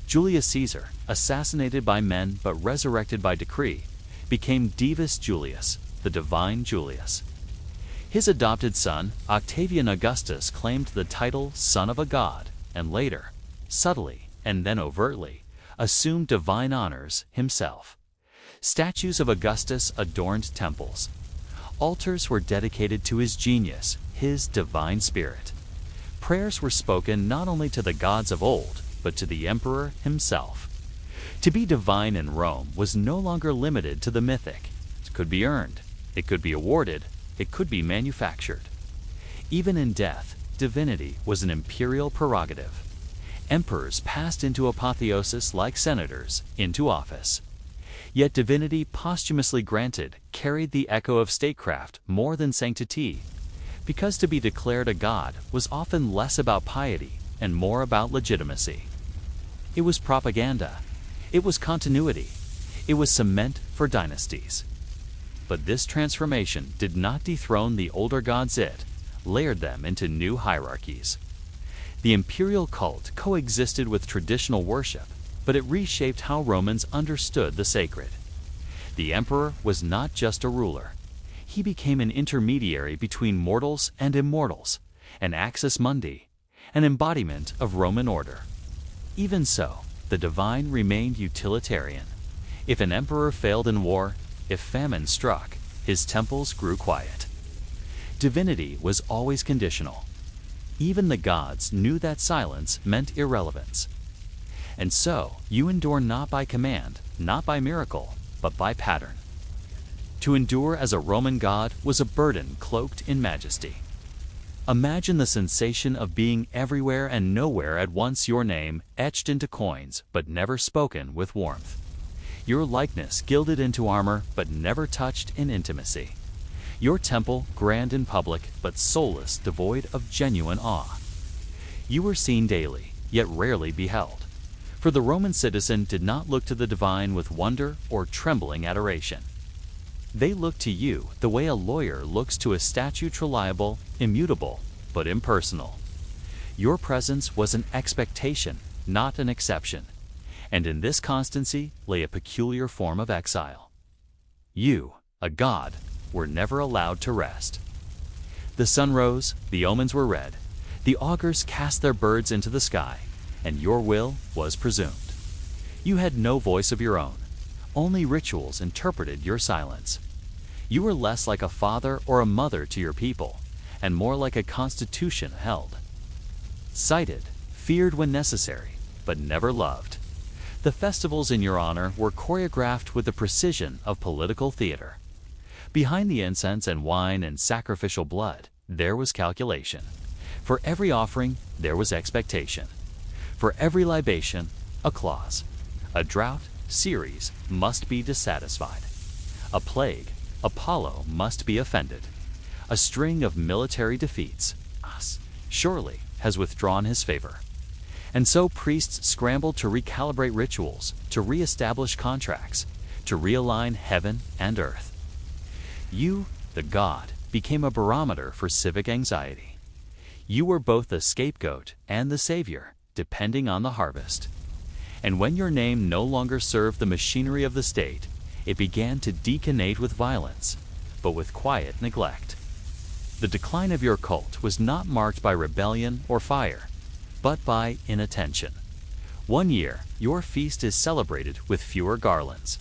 Julius Caesar, assassinated by men but resurrected by decree, became Divus Julius, the divine Julius. His adopted son, Octavian Augustus, claimed the title son of a god, and later, subtly and then overtly, assumed divine honors himself. Statues of Augustus adorned temples. Altars were dedicated to his genius, his divine spirit. Prayers were spoken not only to the gods of old, but to the emperor himself. To be divine in Rome was no longer limited to the mythic. It could be earned, it could be awarded, it could be manufactured. Even in death, divinity was an imperial prerogative. Emperors passed into apotheosis like senators into office. Yet divinity posthumously granted carried the echo of statecraft more than sanctity, because to be declared a god was often less about piety and more about legitimacy. It was propaganda. It was continuity. It was cement for dynasties. But this transformation did not dethrone the older gods. It layered them into new hierarchies. The imperial cult coexisted with traditional worship, but it reshaped how Romans understood the sacred. The emperor was not just a ruler. He became an intermediary between mortals and immortals, an axis mundi, an embodiment of Roman order. Even so, the divine remained utilitarian. If an emperor failed in war, if famine struck, his temples grew quiet. Divinity was always conditional. Even the gods knew that silence meant irrelevance. And so, you endure not by command, not by miracle, but by pattern. To endure as a Roman god was a burden cloaked in majesty. Imagine the sensation of being everywhere and nowhere at once, your name etched into coins, but never spoken with warmth. Your likeness gilded into armor, but never touched in intimacy. Your temple grand in public, but soulless, devoid of genuine awe. You were seen daily, yet rarely beheld. For the Roman citizen did not look to the divine with wonder or trembling adoration. They looked to you the way a lawyer looks to a statute, reliable, immutable, but impersonal. Your presence was an expectation, not an exception, and in this constancy lay a peculiar form of exile. You, a god, were never allowed to rest. The sun rose, the omens were read, the augurs cast their birds into the sky, and your will was presumed. You had no voice of your own. Only rituals interpreted your silence. You were less like a father or a mother to your people, and more like a constitution held. Cited, feared when necessary, but never loved. The festivals in your honor were choreographed with the precision of political theater. Behind the incense and wine and sacrificial blood, there was calculation. For every offering, there was expectation. For every libation, a clause. A drought, Ceres, must be dissatisfied. A plague, Apollo must be offended. A string of military defeats, Us, surely has withdrawn his favor. And so priests scrambled to recalibrate rituals, to re-establish contracts, to realign heaven and earth. You, the god, became a barometer for civic anxiety. You were both the scapegoat and the savior, depending on the harvest. And when your name no longer served the machinery of the state, it began to deconate with violence, but with quiet neglect. The decline of your cult was not marked by rebellion or fire, but by inattention. 1 year, your feast is celebrated with fewer garlands.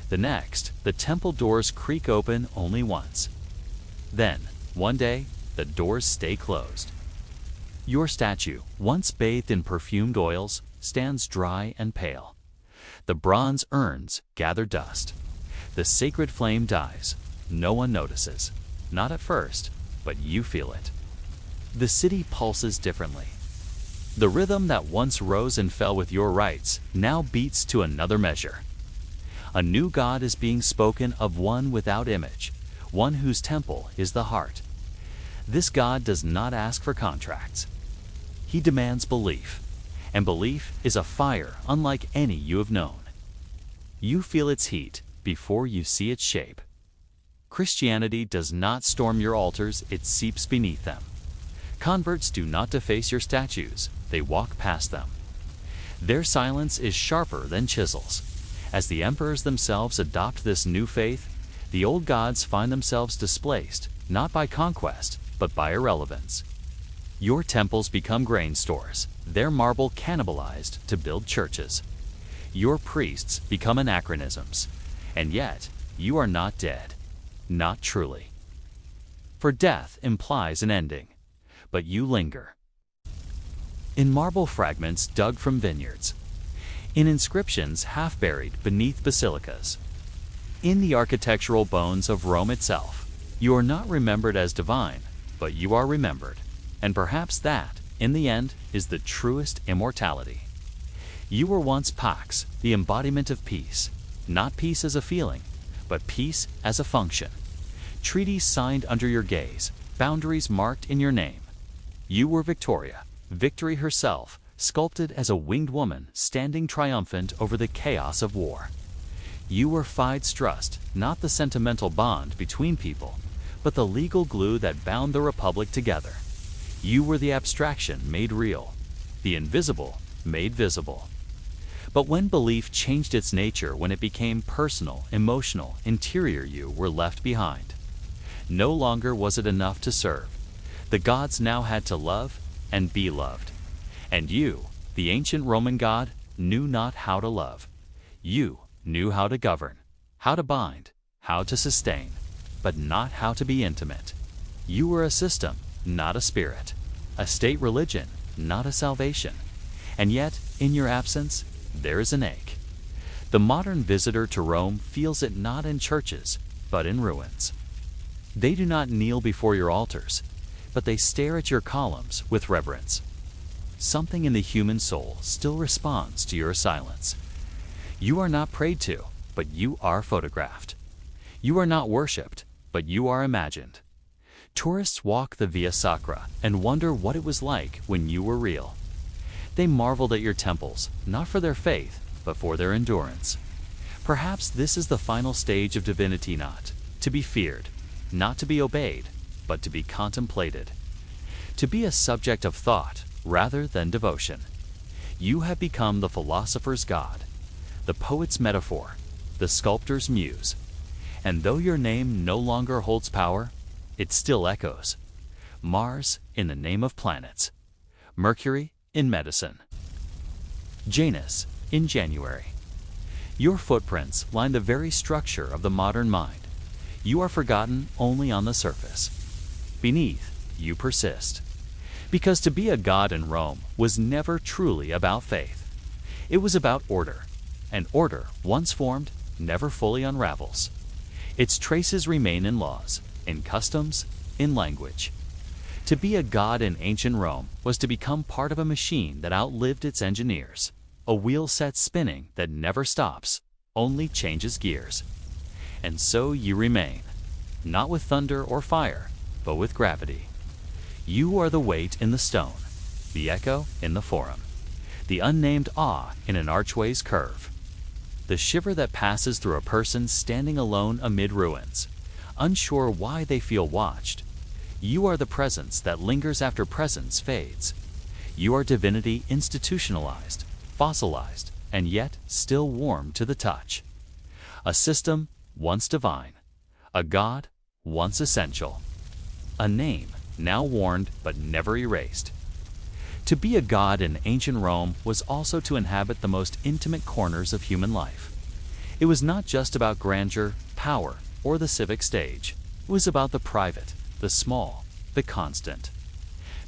The next, the temple doors creak open only once. Then, one day, the doors stay closed. Your statue, once bathed in perfumed oils, stands dry and pale. The bronze urns gather dust. The sacred flame dies. No one notices. Not at first, but you feel it. The city pulses differently. The rhythm that once rose and fell with your rites now beats to another measure. A new god is being spoken of, one without image, one whose temple is the heart. This god does not ask for contracts. He demands belief, and belief is a fire unlike any you have known. You feel its heat before you see its shape. Christianity does not storm your altars, it seeps beneath them. Converts do not deface your statues, they walk past them. Their silence is sharper than chisels. As the emperors themselves adopt this new faith, the old gods find themselves displaced, not by conquest, but by irrelevance. Your temples become grain stores, their marble cannibalized to build churches. Your priests become anachronisms, and yet you are not dead, not truly. For death implies an ending, but you linger. In marble fragments dug from vineyards, in inscriptions half buried beneath basilicas, in the architectural bones of Rome itself, you are not remembered as divine, but you are remembered, and perhaps that, in the end, is the truest immortality. You were once pax, the embodiment of peace, not peace as a feeling, but peace as a function. Treaties signed under your gaze, boundaries marked in your name. You were Victoria, victory herself, sculpted as a winged woman standing triumphant over the chaos of war. You were Fides Trust, not the sentimental bond between people, but the legal glue that bound the Republic together. You were the abstraction made real, the invisible made visible. But when belief changed its nature, when it became personal, emotional, interior, you were left behind. No longer was it enough to serve. The gods now had to love and be loved. And you, the ancient Roman god, knew not how to love. You knew how to govern, how to bind, how to sustain, but not how to be intimate. You were a system, not a spirit, a state religion, not a salvation. And yet, in your absence, there is an ache. The modern visitor to Rome feels it not in churches, but in ruins. They do not kneel before your altars, but they stare at your columns with reverence. Something in the human soul still responds to your silence. You are not prayed to, but you are photographed. You are not worshipped, but you are imagined. Tourists walk the Via Sacra and wonder what it was like when you were real. They marveled at your temples, not for their faith, but for their endurance. Perhaps this is the final stage of divinity, not to be feared, not to be obeyed, but to be contemplated. To be a subject of thought rather than devotion. You have become the philosopher's god, the poet's metaphor, the sculptor's muse. And though your name no longer holds power, it still echoes. Mars in the name of planets, Mercury in medicine, Janus in January. Your footprints line the very structure of the modern mind. You are forgotten only on the surface. Beneath, you persist. Because to be a god in Rome was never truly about faith. It was about order, and order, once formed, never fully unravels. Its traces remain in laws, in customs, in language. To be a god in ancient Rome was to become part of a machine that outlived its engineers. a wheel set spinning that never stops, only changes gears. And so you remain, not with thunder or fire, but with gravity. You are the weight in the stone, the echo in the forum, the unnamed awe in an archway's curve, the shiver that passes through a person standing alone amid ruins, unsure why they feel watched. You are the presence that lingers after presence fades. You are divinity institutionalized, fossilized, and yet still warm to the touch. A system once divine, a god once essential, a name now worn but never erased. To be a god in ancient Rome was also to inhabit the most intimate corners of human life. It was not just about grandeur, power, or the civic stage. It was about the private, the small, the constant.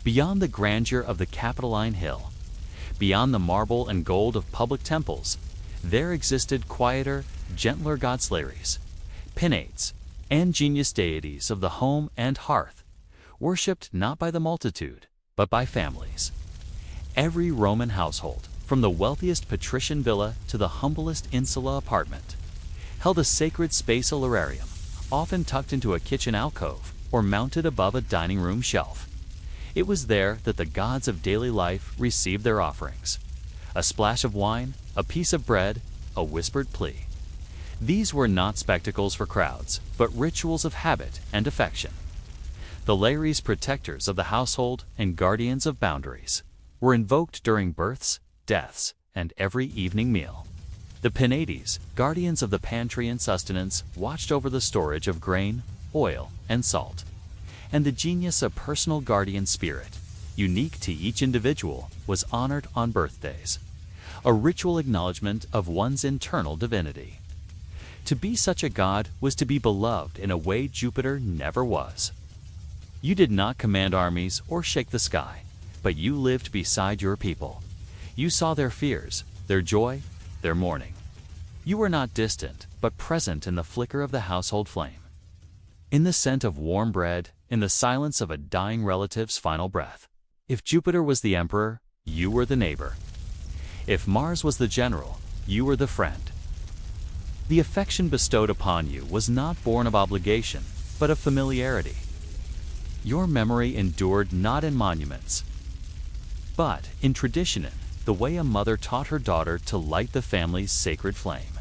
Beyond the grandeur of the Capitoline Hill, beyond the marble and gold of public temples, there existed quieter, gentler godslayeries, penates, and genius deities of the home and hearth, worshipped not by the multitude, but by families. Every Roman household, from the wealthiest patrician villa to the humblest insula apartment, held a sacred space aurarium, often tucked into a kitchen alcove or mounted above a dining room shelf. It was there that the gods of daily life received their offerings. A splash of wine, a piece of bread, a whispered plea. These were not spectacles for crowds, but rituals of habit and affection. The lares, protectors of the household and guardians of boundaries, were invoked during births, deaths, and every evening meal. The penates, guardians of the pantry and sustenance, watched over the storage of grain, oil, and salt. And the genius of personal guardian spirit, unique to each individual, was honored on birthdays, a ritual acknowledgement of one's internal divinity. To be such a god was to be beloved in a way Jupiter never was. You did not command armies or shake the sky, but you lived beside your people. You saw their fears, their joy, their mourning. You were not distant, but present in the flicker of the household flame, in the scent of warm bread, in the silence of a dying relative's final breath. If Jupiter was the emperor, you were the neighbor. If Mars was the general, you were the friend. The affection bestowed upon you was not born of obligation, but of familiarity. Your memory endured not in monuments, but in tradition, the way a mother taught her daughter to light the family's sacred flame,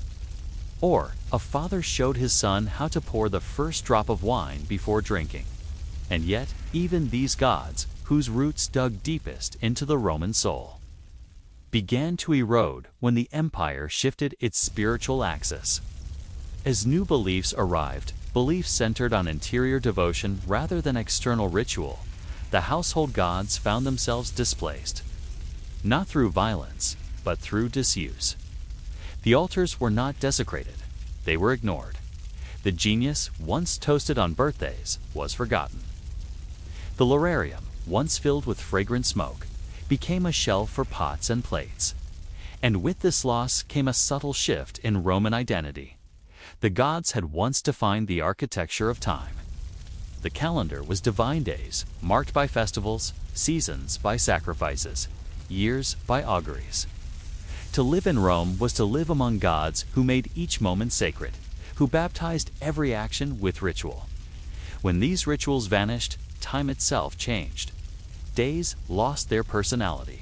or a father showed his son how to pour the first drop of wine before drinking. And yet, even these gods, whose roots dug deepest into the Roman soul, began to erode when the empire shifted its spiritual axis. As new beliefs arrived, beliefs centered on interior devotion rather than external ritual, the household gods found themselves displaced, not through violence, but through disuse. The altars were not desecrated, they were ignored. The genius, once toasted on birthdays, was forgotten. The lararium, once filled with fragrant smoke, became a shelf for pots and plates. And with this loss came a subtle shift in Roman identity. The gods had once defined the architecture of time. The calendar was divine days, marked by festivals, seasons by sacrifices, years by auguries. To live in Rome was to live among gods who made each moment sacred, who baptized every action with ritual. When these rituals vanished, time itself changed. Days lost their personality.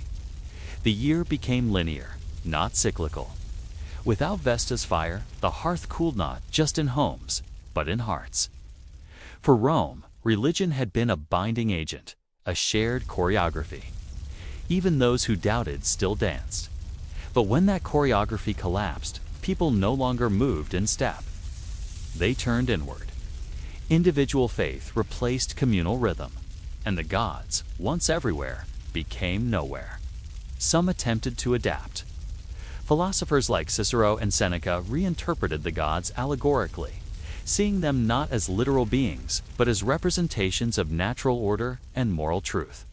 The year became linear, not cyclical. Without Vesta's fire, the hearth cooled not just in homes, but in hearts. For Rome, religion had been a binding agent, a shared choreography. Even those who doubted still danced. But when that choreography collapsed, people no longer moved in step. They turned inward. Individual faith replaced communal rhythm, and the gods, once everywhere, became nowhere. Some attempted to adapt. Philosophers like Cicero and Seneca reinterpreted the gods allegorically, seeing them not as literal beings, but as representations of natural order and moral truth.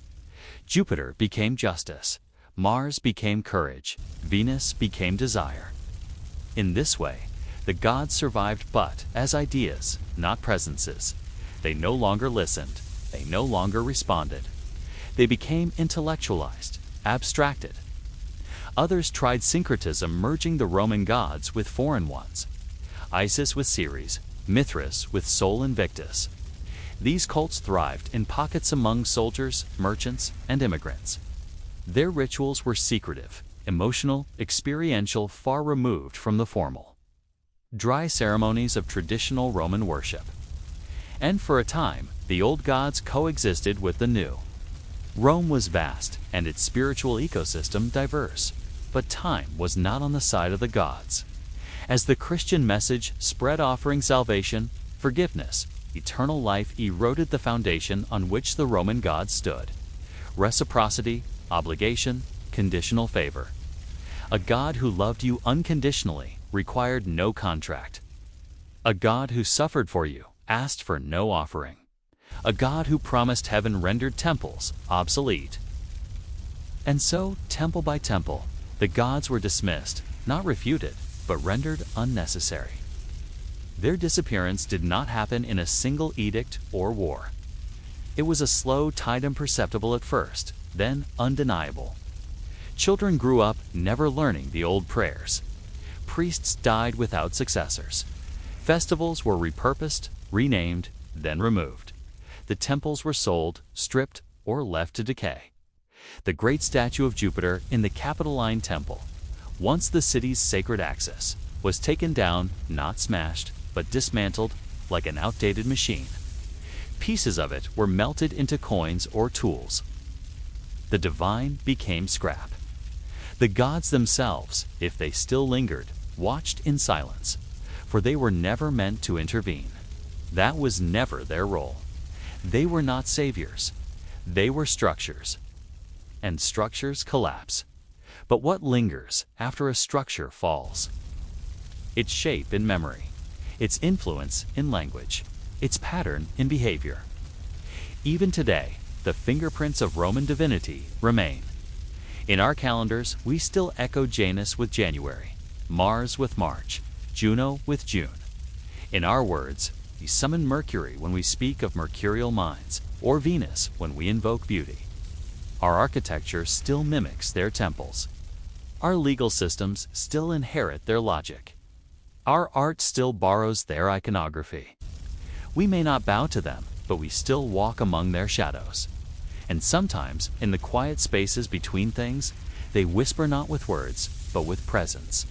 Jupiter became justice, Mars became courage, Venus became desire. In this way, the gods survived but as ideas, not presences. They no longer listened, they no longer responded. They became intellectualized, abstracted. Others tried syncretism, merging the Roman gods with foreign ones. Isis with Ceres, Mithras with Sol Invictus. These cults thrived in pockets among soldiers, merchants, and immigrants. Their rituals were secretive, emotional, experiential, far removed from the formal, dry ceremonies of traditional Roman worship. And for a time, the old gods coexisted with the new. Rome was vast, and its spiritual ecosystem diverse. But time was not on the side of the gods. As the Christian message spread, offering salvation, forgiveness, eternal life, eroded the foundation on which the Roman gods stood. Reciprocity, obligation, conditional favor. A God who loved you unconditionally required no contract. A God who suffered for you asked for no offering. A God who promised heaven rendered temples obsolete. And so, temple by temple, the gods were dismissed, not refuted, but rendered unnecessary. Their disappearance did not happen in a single edict or war. It was a slow tide, imperceptible at first, then undeniable. Children grew up never learning the old prayers. Priests died without successors. Festivals were repurposed, renamed, then removed. The temples were sold, stripped, or left to decay. The great statue of Jupiter in the Capitoline Temple, once the city's sacred axis, was taken down, not smashed, but dismantled like an outdated machine. Pieces of it were melted into coins or tools. The divine became scrap. The gods themselves, if they still lingered, watched in silence, for they were never meant to intervene. That was never their role. They were not saviors. They were structures. And structures collapse. But what lingers after a structure falls? Its shape in memory, its influence in language, its pattern in behavior. Even today, the fingerprints of Roman divinity remain. In our calendars, we still echo Janus with January, Mars with March, Juno with June. In our words, we summon Mercury when we speak of mercurial minds, or Venus when we invoke beauty. Our architecture still mimics their temples. Our legal systems still inherit their logic. Our art still borrows their iconography. We may not bow to them, but we still walk among their shadows. And sometimes, in the quiet spaces between things, they whisper not with words, but with presence.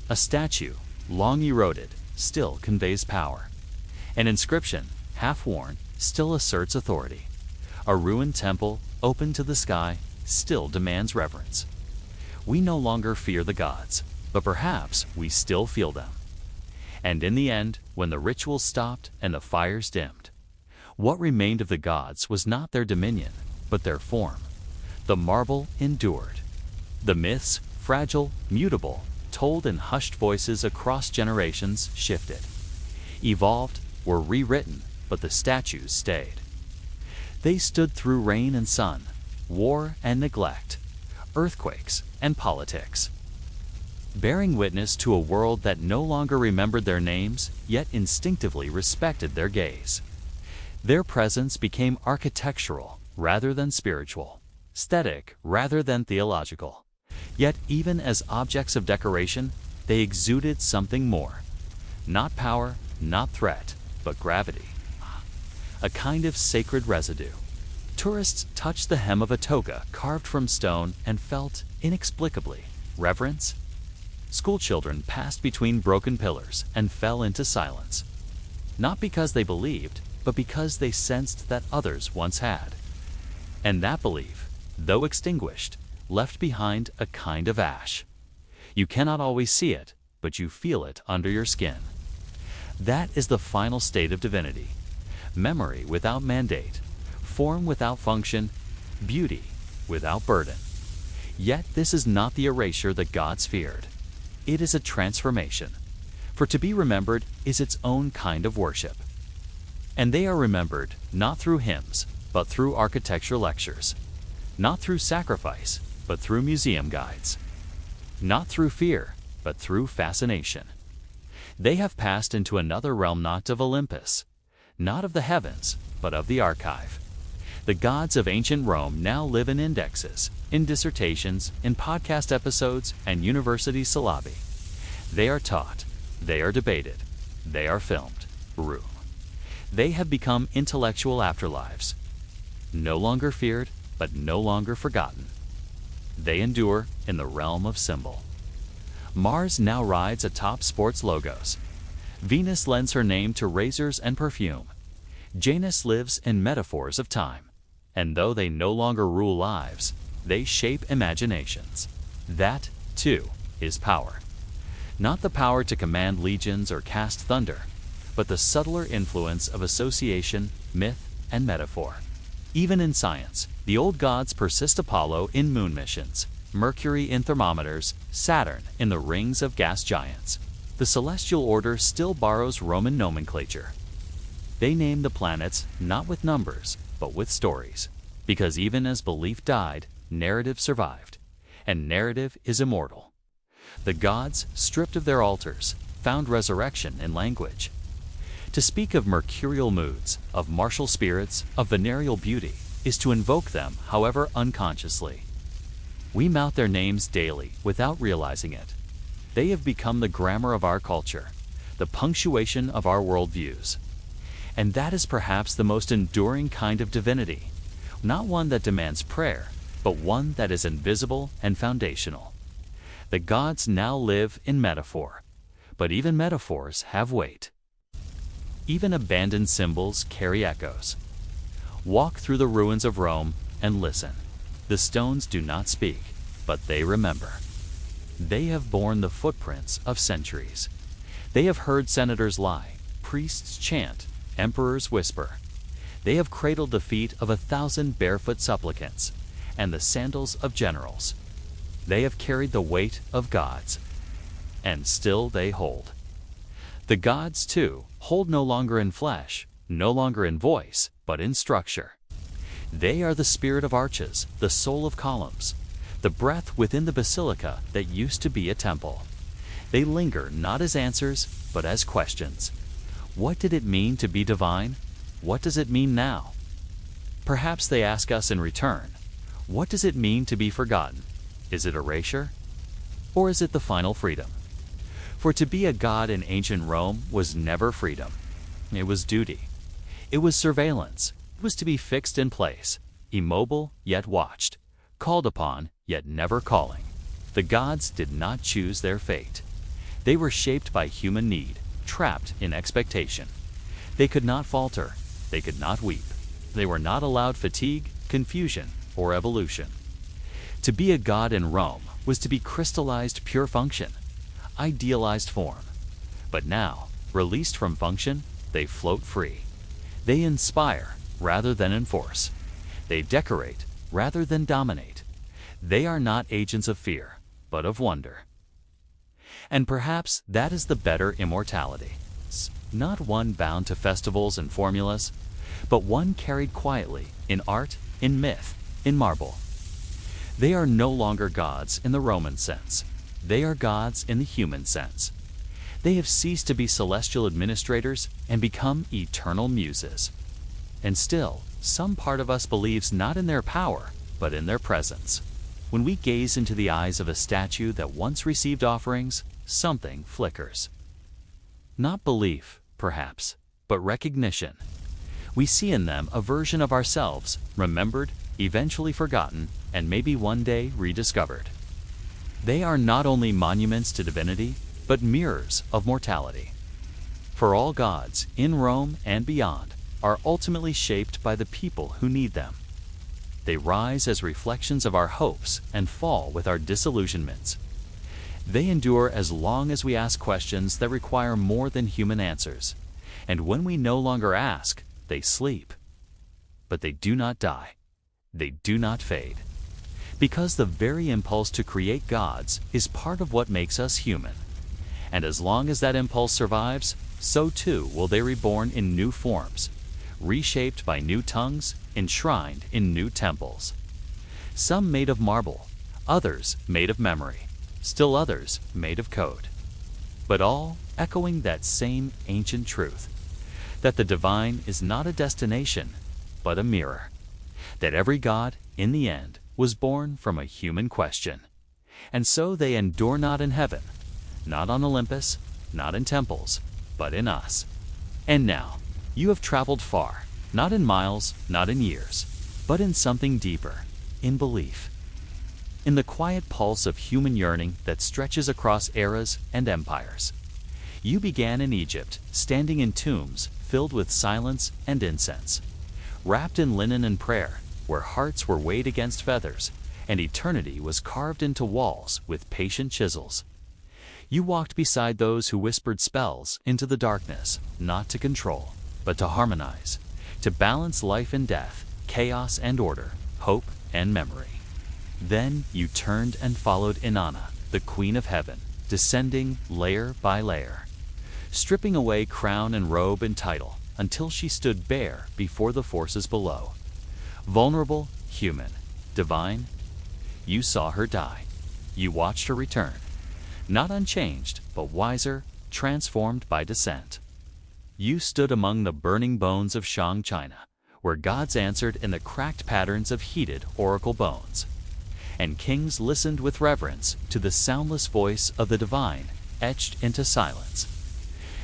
A statue, long eroded, still conveys power. An inscription, half-worn, still asserts authority. A ruined temple, open to the sky, still demands reverence. We no longer fear the gods, but perhaps we still feel them. And in the end, when the rituals stopped and the fires dimmed, what remained of the gods was not their dominion, but their form. The marble endured. The myths, fragile, mutable, told in hushed voices across generations, shifted. Evolved, were rewritten, but the statues stayed. They stood through rain and sun, war and neglect, earthquakes and politics, bearing witness to a world that no longer remembered their names, yet instinctively respected their gaze. Their presence became architectural rather than spiritual, aesthetic rather than theological. Yet even as objects of decoration, they exuded something more. Not power, not threat, but gravity. A kind of sacred residue. Tourists touched the hem of a toga carved from stone and felt, inexplicably, reverence. Schoolchildren passed between broken pillars and fell into silence. Not because they believed, but because they sensed that others once had. And that belief, though extinguished, left behind a kind of ash. You cannot always see it, but you feel it under your skin. That is the final state of divinity. Memory without mandate, form without function, beauty without burden. Yet this is not the erasure that gods feared. It is a transformation. For to be remembered is its own kind of worship. And they are remembered not through hymns, but through architecture lectures. Not through sacrifice, but through museum guides. Not through fear, but through fascination. They have passed into another realm, not of Olympus, not of the heavens, but of the archive. The gods of ancient Rome now live in indexes, in dissertations, in podcast episodes, and university syllabi. They are taught, they are debated, they are filmed. Room. They have become intellectual afterlives, no longer feared, but no longer forgotten. They endure in the realm of symbol. Mars now rides atop sports logos. Venus lends her name to razors and perfume. Janus lives in metaphors of time. And though they no longer rule lives, they shape imaginations. That, too, is power. Not the power to command legions or cast thunder, but the subtler influence of association, myth, and metaphor. Even in science, the old gods persist: Apollo in moon missions, Mercury in thermometers, Saturn in the rings of gas giants. The celestial order still borrows Roman nomenclature. They name the planets not with numbers, but with stories. Because even as belief died, narrative survived, and narrative is immortal. The gods, stripped of their altars, found resurrection in language. To speak of mercurial moods, of martial spirits, of venereal beauty, is to invoke them, however unconsciously. We mouth their names daily without realizing it. They have become the grammar of our culture, the punctuation of our worldviews. And that is perhaps the most enduring kind of divinity, not one that demands prayer, but one that is invisible and foundational. The gods now live in metaphor, but even metaphors have weight. Even abandoned symbols carry echoes. Walk through the ruins of Rome and listen. The stones do not speak, but they remember. They have borne the footprints of centuries. They have heard senators lie, priests chant, emperors whisper. They have cradled the feet of 1,000 barefoot supplicants and the sandals of generals. They have carried the weight of gods, and still they hold. The gods, too, hold no longer in flesh, no longer in voice, but in structure. They are the spirit of arches, the soul of columns, the breath within the basilica that used to be a temple. They linger not as answers, but as questions. What did it mean to be divine? What does it mean now? Perhaps they ask us in return, what does it mean to be forgotten? Is it erasure? Or is it the final freedom? For to be a god in ancient Rome was never freedom. It was duty. It was surveillance. It was to be fixed in place, immobile yet watched, called upon yet never calling. The gods did not choose their fate. They were shaped by human need, trapped in expectation. They could not falter. They could not weep. They were not allowed fatigue, confusion, or evolution. To be a god in Rome was to be crystallized pure function, idealized form. But now, released from function, they float free. They inspire rather than enforce. They decorate rather than dominate. They are not agents of fear, but of wonder. And perhaps that is the better immortality. Not one bound to festivals and formulas, but one carried quietly in art, in myth, in marble. They are no longer gods in the Roman sense. They are gods in the human sense. They have ceased to be celestial administrators and become eternal muses. And still, some part of us believes not in their power, but in their presence. When we gaze into the eyes of a statue that once received offerings, something flickers. Not belief, perhaps, but recognition. We see in them a version of ourselves, remembered, eventually forgotten, and maybe one day rediscovered. They are not only monuments to divinity, but mirrors of mortality. For all gods, in Rome and beyond, are ultimately shaped by the people who need them. They rise as reflections of our hopes and fall with our disillusionments. They endure as long as we ask questions that require more than human answers. And when we no longer ask, they sleep. But they do not die. They do not fade. Because the very impulse to create gods is part of what makes us human. And as long as that impulse survives, so too will they reborn in new forms, reshaped by new tongues, enshrined in new temples. Some made of marble, others made of memory, still others made of code. But all echoing that same ancient truth, that the divine is not a destination, but a mirror. that every god, in the end, was born from a human question. And so they endure not in heaven, not on Olympus, not in temples, but in us. And now, you have traveled far, not in miles, not in years, but in something deeper, in belief. In the quiet pulse of human yearning that stretches across eras and empires. You began in Egypt, standing in tombs filled with silence and incense, wrapped in linen and prayer, where hearts were weighed against feathers, and eternity was carved into walls with patient chisels. You walked beside those who whispered spells into the darkness, not to control, but to harmonize, to balance life and death, chaos and order, hope and memory. Then you turned and followed Inanna, the Queen of Heaven, descending layer by layer, stripping away crown and robe and title until she stood bare before the forces below. Vulnerable, human, divine. You saw her die. You watched her return, not unchanged, but wiser, transformed by descent. You stood among the burning bones of Shang, China, where gods answered in the cracked patterns of heated oracle bones, and kings listened with reverence to the soundless voice of the divine etched into silence.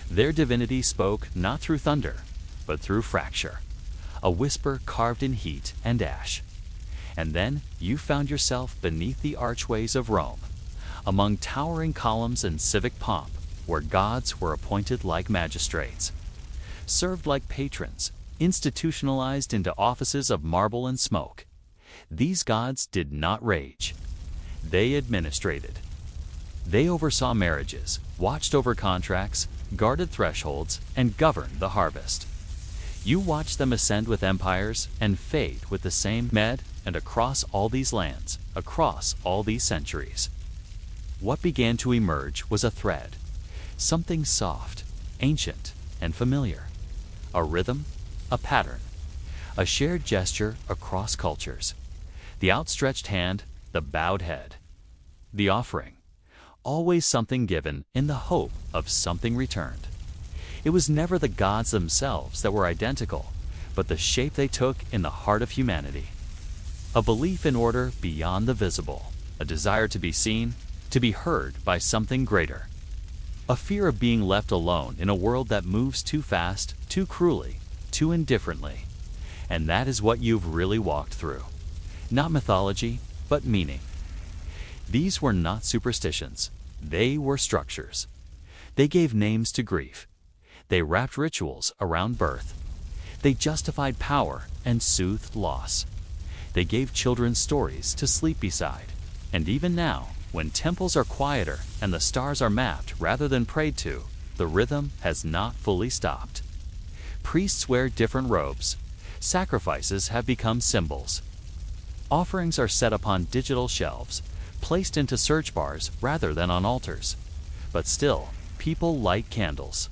Their divinity spoke not through thunder, but through fracture, a whisper carved in heat and ash. And then you found yourself beneath the archways of Rome, among towering columns and civic pomp, where gods were appointed like magistrates, served like patrons, institutionalized into offices of marble and smoke. These gods did not rage. They administrated. They oversaw marriages, watched over contracts, guarded thresholds, and governed the harvest. You watched them ascend with empires and fade with the same med, and across all these lands, across all these centuries. What began to emerge was a thread, something soft, ancient, and familiar. A rhythm, a pattern, a shared gesture across cultures. The outstretched hand, the bowed head. The offering, always something given in the hope of something returned. It was never the gods themselves that were identical, but the shape they took in the heart of humanity. A belief in order beyond the visible, a desire to be seen, to be heard by something greater. A fear of being left alone in a world that moves too fast, too cruelly, too indifferently. And that is what you've really walked through. Not mythology, but meaning. These were not superstitions. They were structures. They gave names to grief. They wrapped rituals around birth. They justified power and soothed loss. They gave children stories to sleep beside. And even now, when temples are quieter and the stars are mapped rather than prayed to, the rhythm has not fully stopped. Priests wear different robes. Sacrifices have become symbols. Offerings are set upon digital shelves, placed into search bars rather than on altars. But still, people light candles.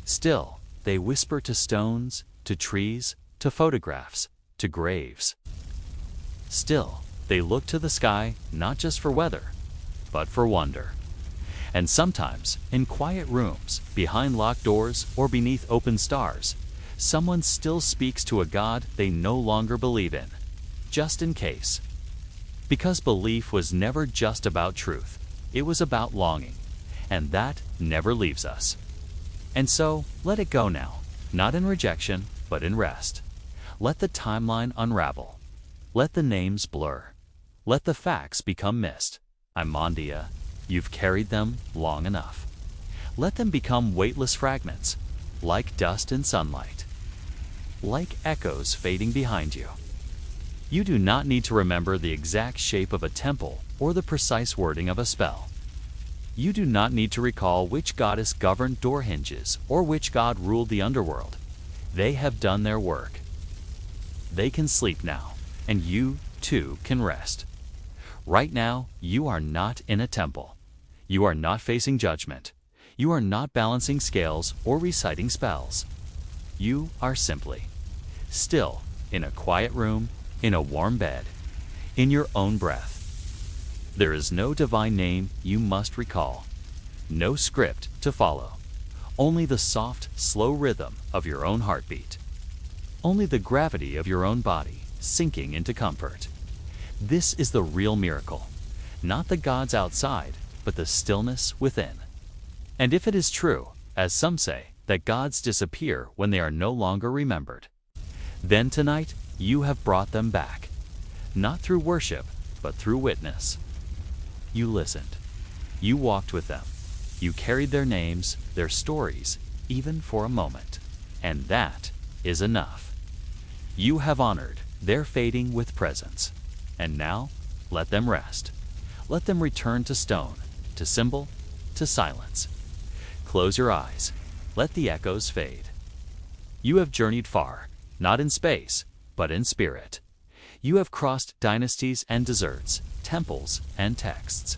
Still, they whisper to stones, to trees, to photographs, to graves. Still, they look to the sky not just for weather, but for wonder. And sometimes, in quiet rooms, behind locked doors, or beneath open stars, someone still speaks to a god they no longer believe in, just in case. Because belief was never just about truth, it was about longing, and that never leaves us. And so, let it go now, not in rejection, but in rest. Let the timeline unravel. Let the names blur. Let the facts become mist. Imondia, you've carried them long enough. Let them become weightless fragments, like dust in sunlight, like echoes fading behind you. You do not need to remember the exact shape of a temple or the precise wording of a spell. You do not need to recall which goddess governed door hinges or which god ruled the underworld. They have done their work. They can sleep now, and you, too, can rest. Right now, you are not in a temple. You are not facing judgment. You are not balancing scales or reciting spells. You are simply still in a quiet room, in a warm bed, in your own breath. There is no divine name you must recall, no script to follow, only the soft, slow rhythm of your own heartbeat, only the gravity of your own body sinking into comfort. This is the real miracle, not the gods outside, but the stillness within. And if it is true, as some say, that gods disappear when they are no longer remembered, then tonight you have brought them back, not through worship, but through witness. You listened. You walked with them. You carried their names, their stories, even for a moment. And that is enough. You have honored their fading with presence. And now, let them rest. Let them return to stone, to symbol, to silence. Close your eyes. Let the echoes fade. You have journeyed far, not in space, but in spirit. You have crossed dynasties and deserts, temples and texts.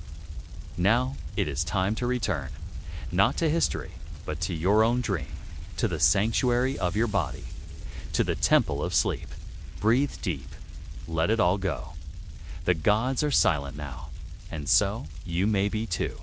Now it is time to return, not to history, but to your own dream, to the sanctuary of your body, to the temple of sleep. Breathe deep. Let it all go. The gods are silent now, and so you may be too.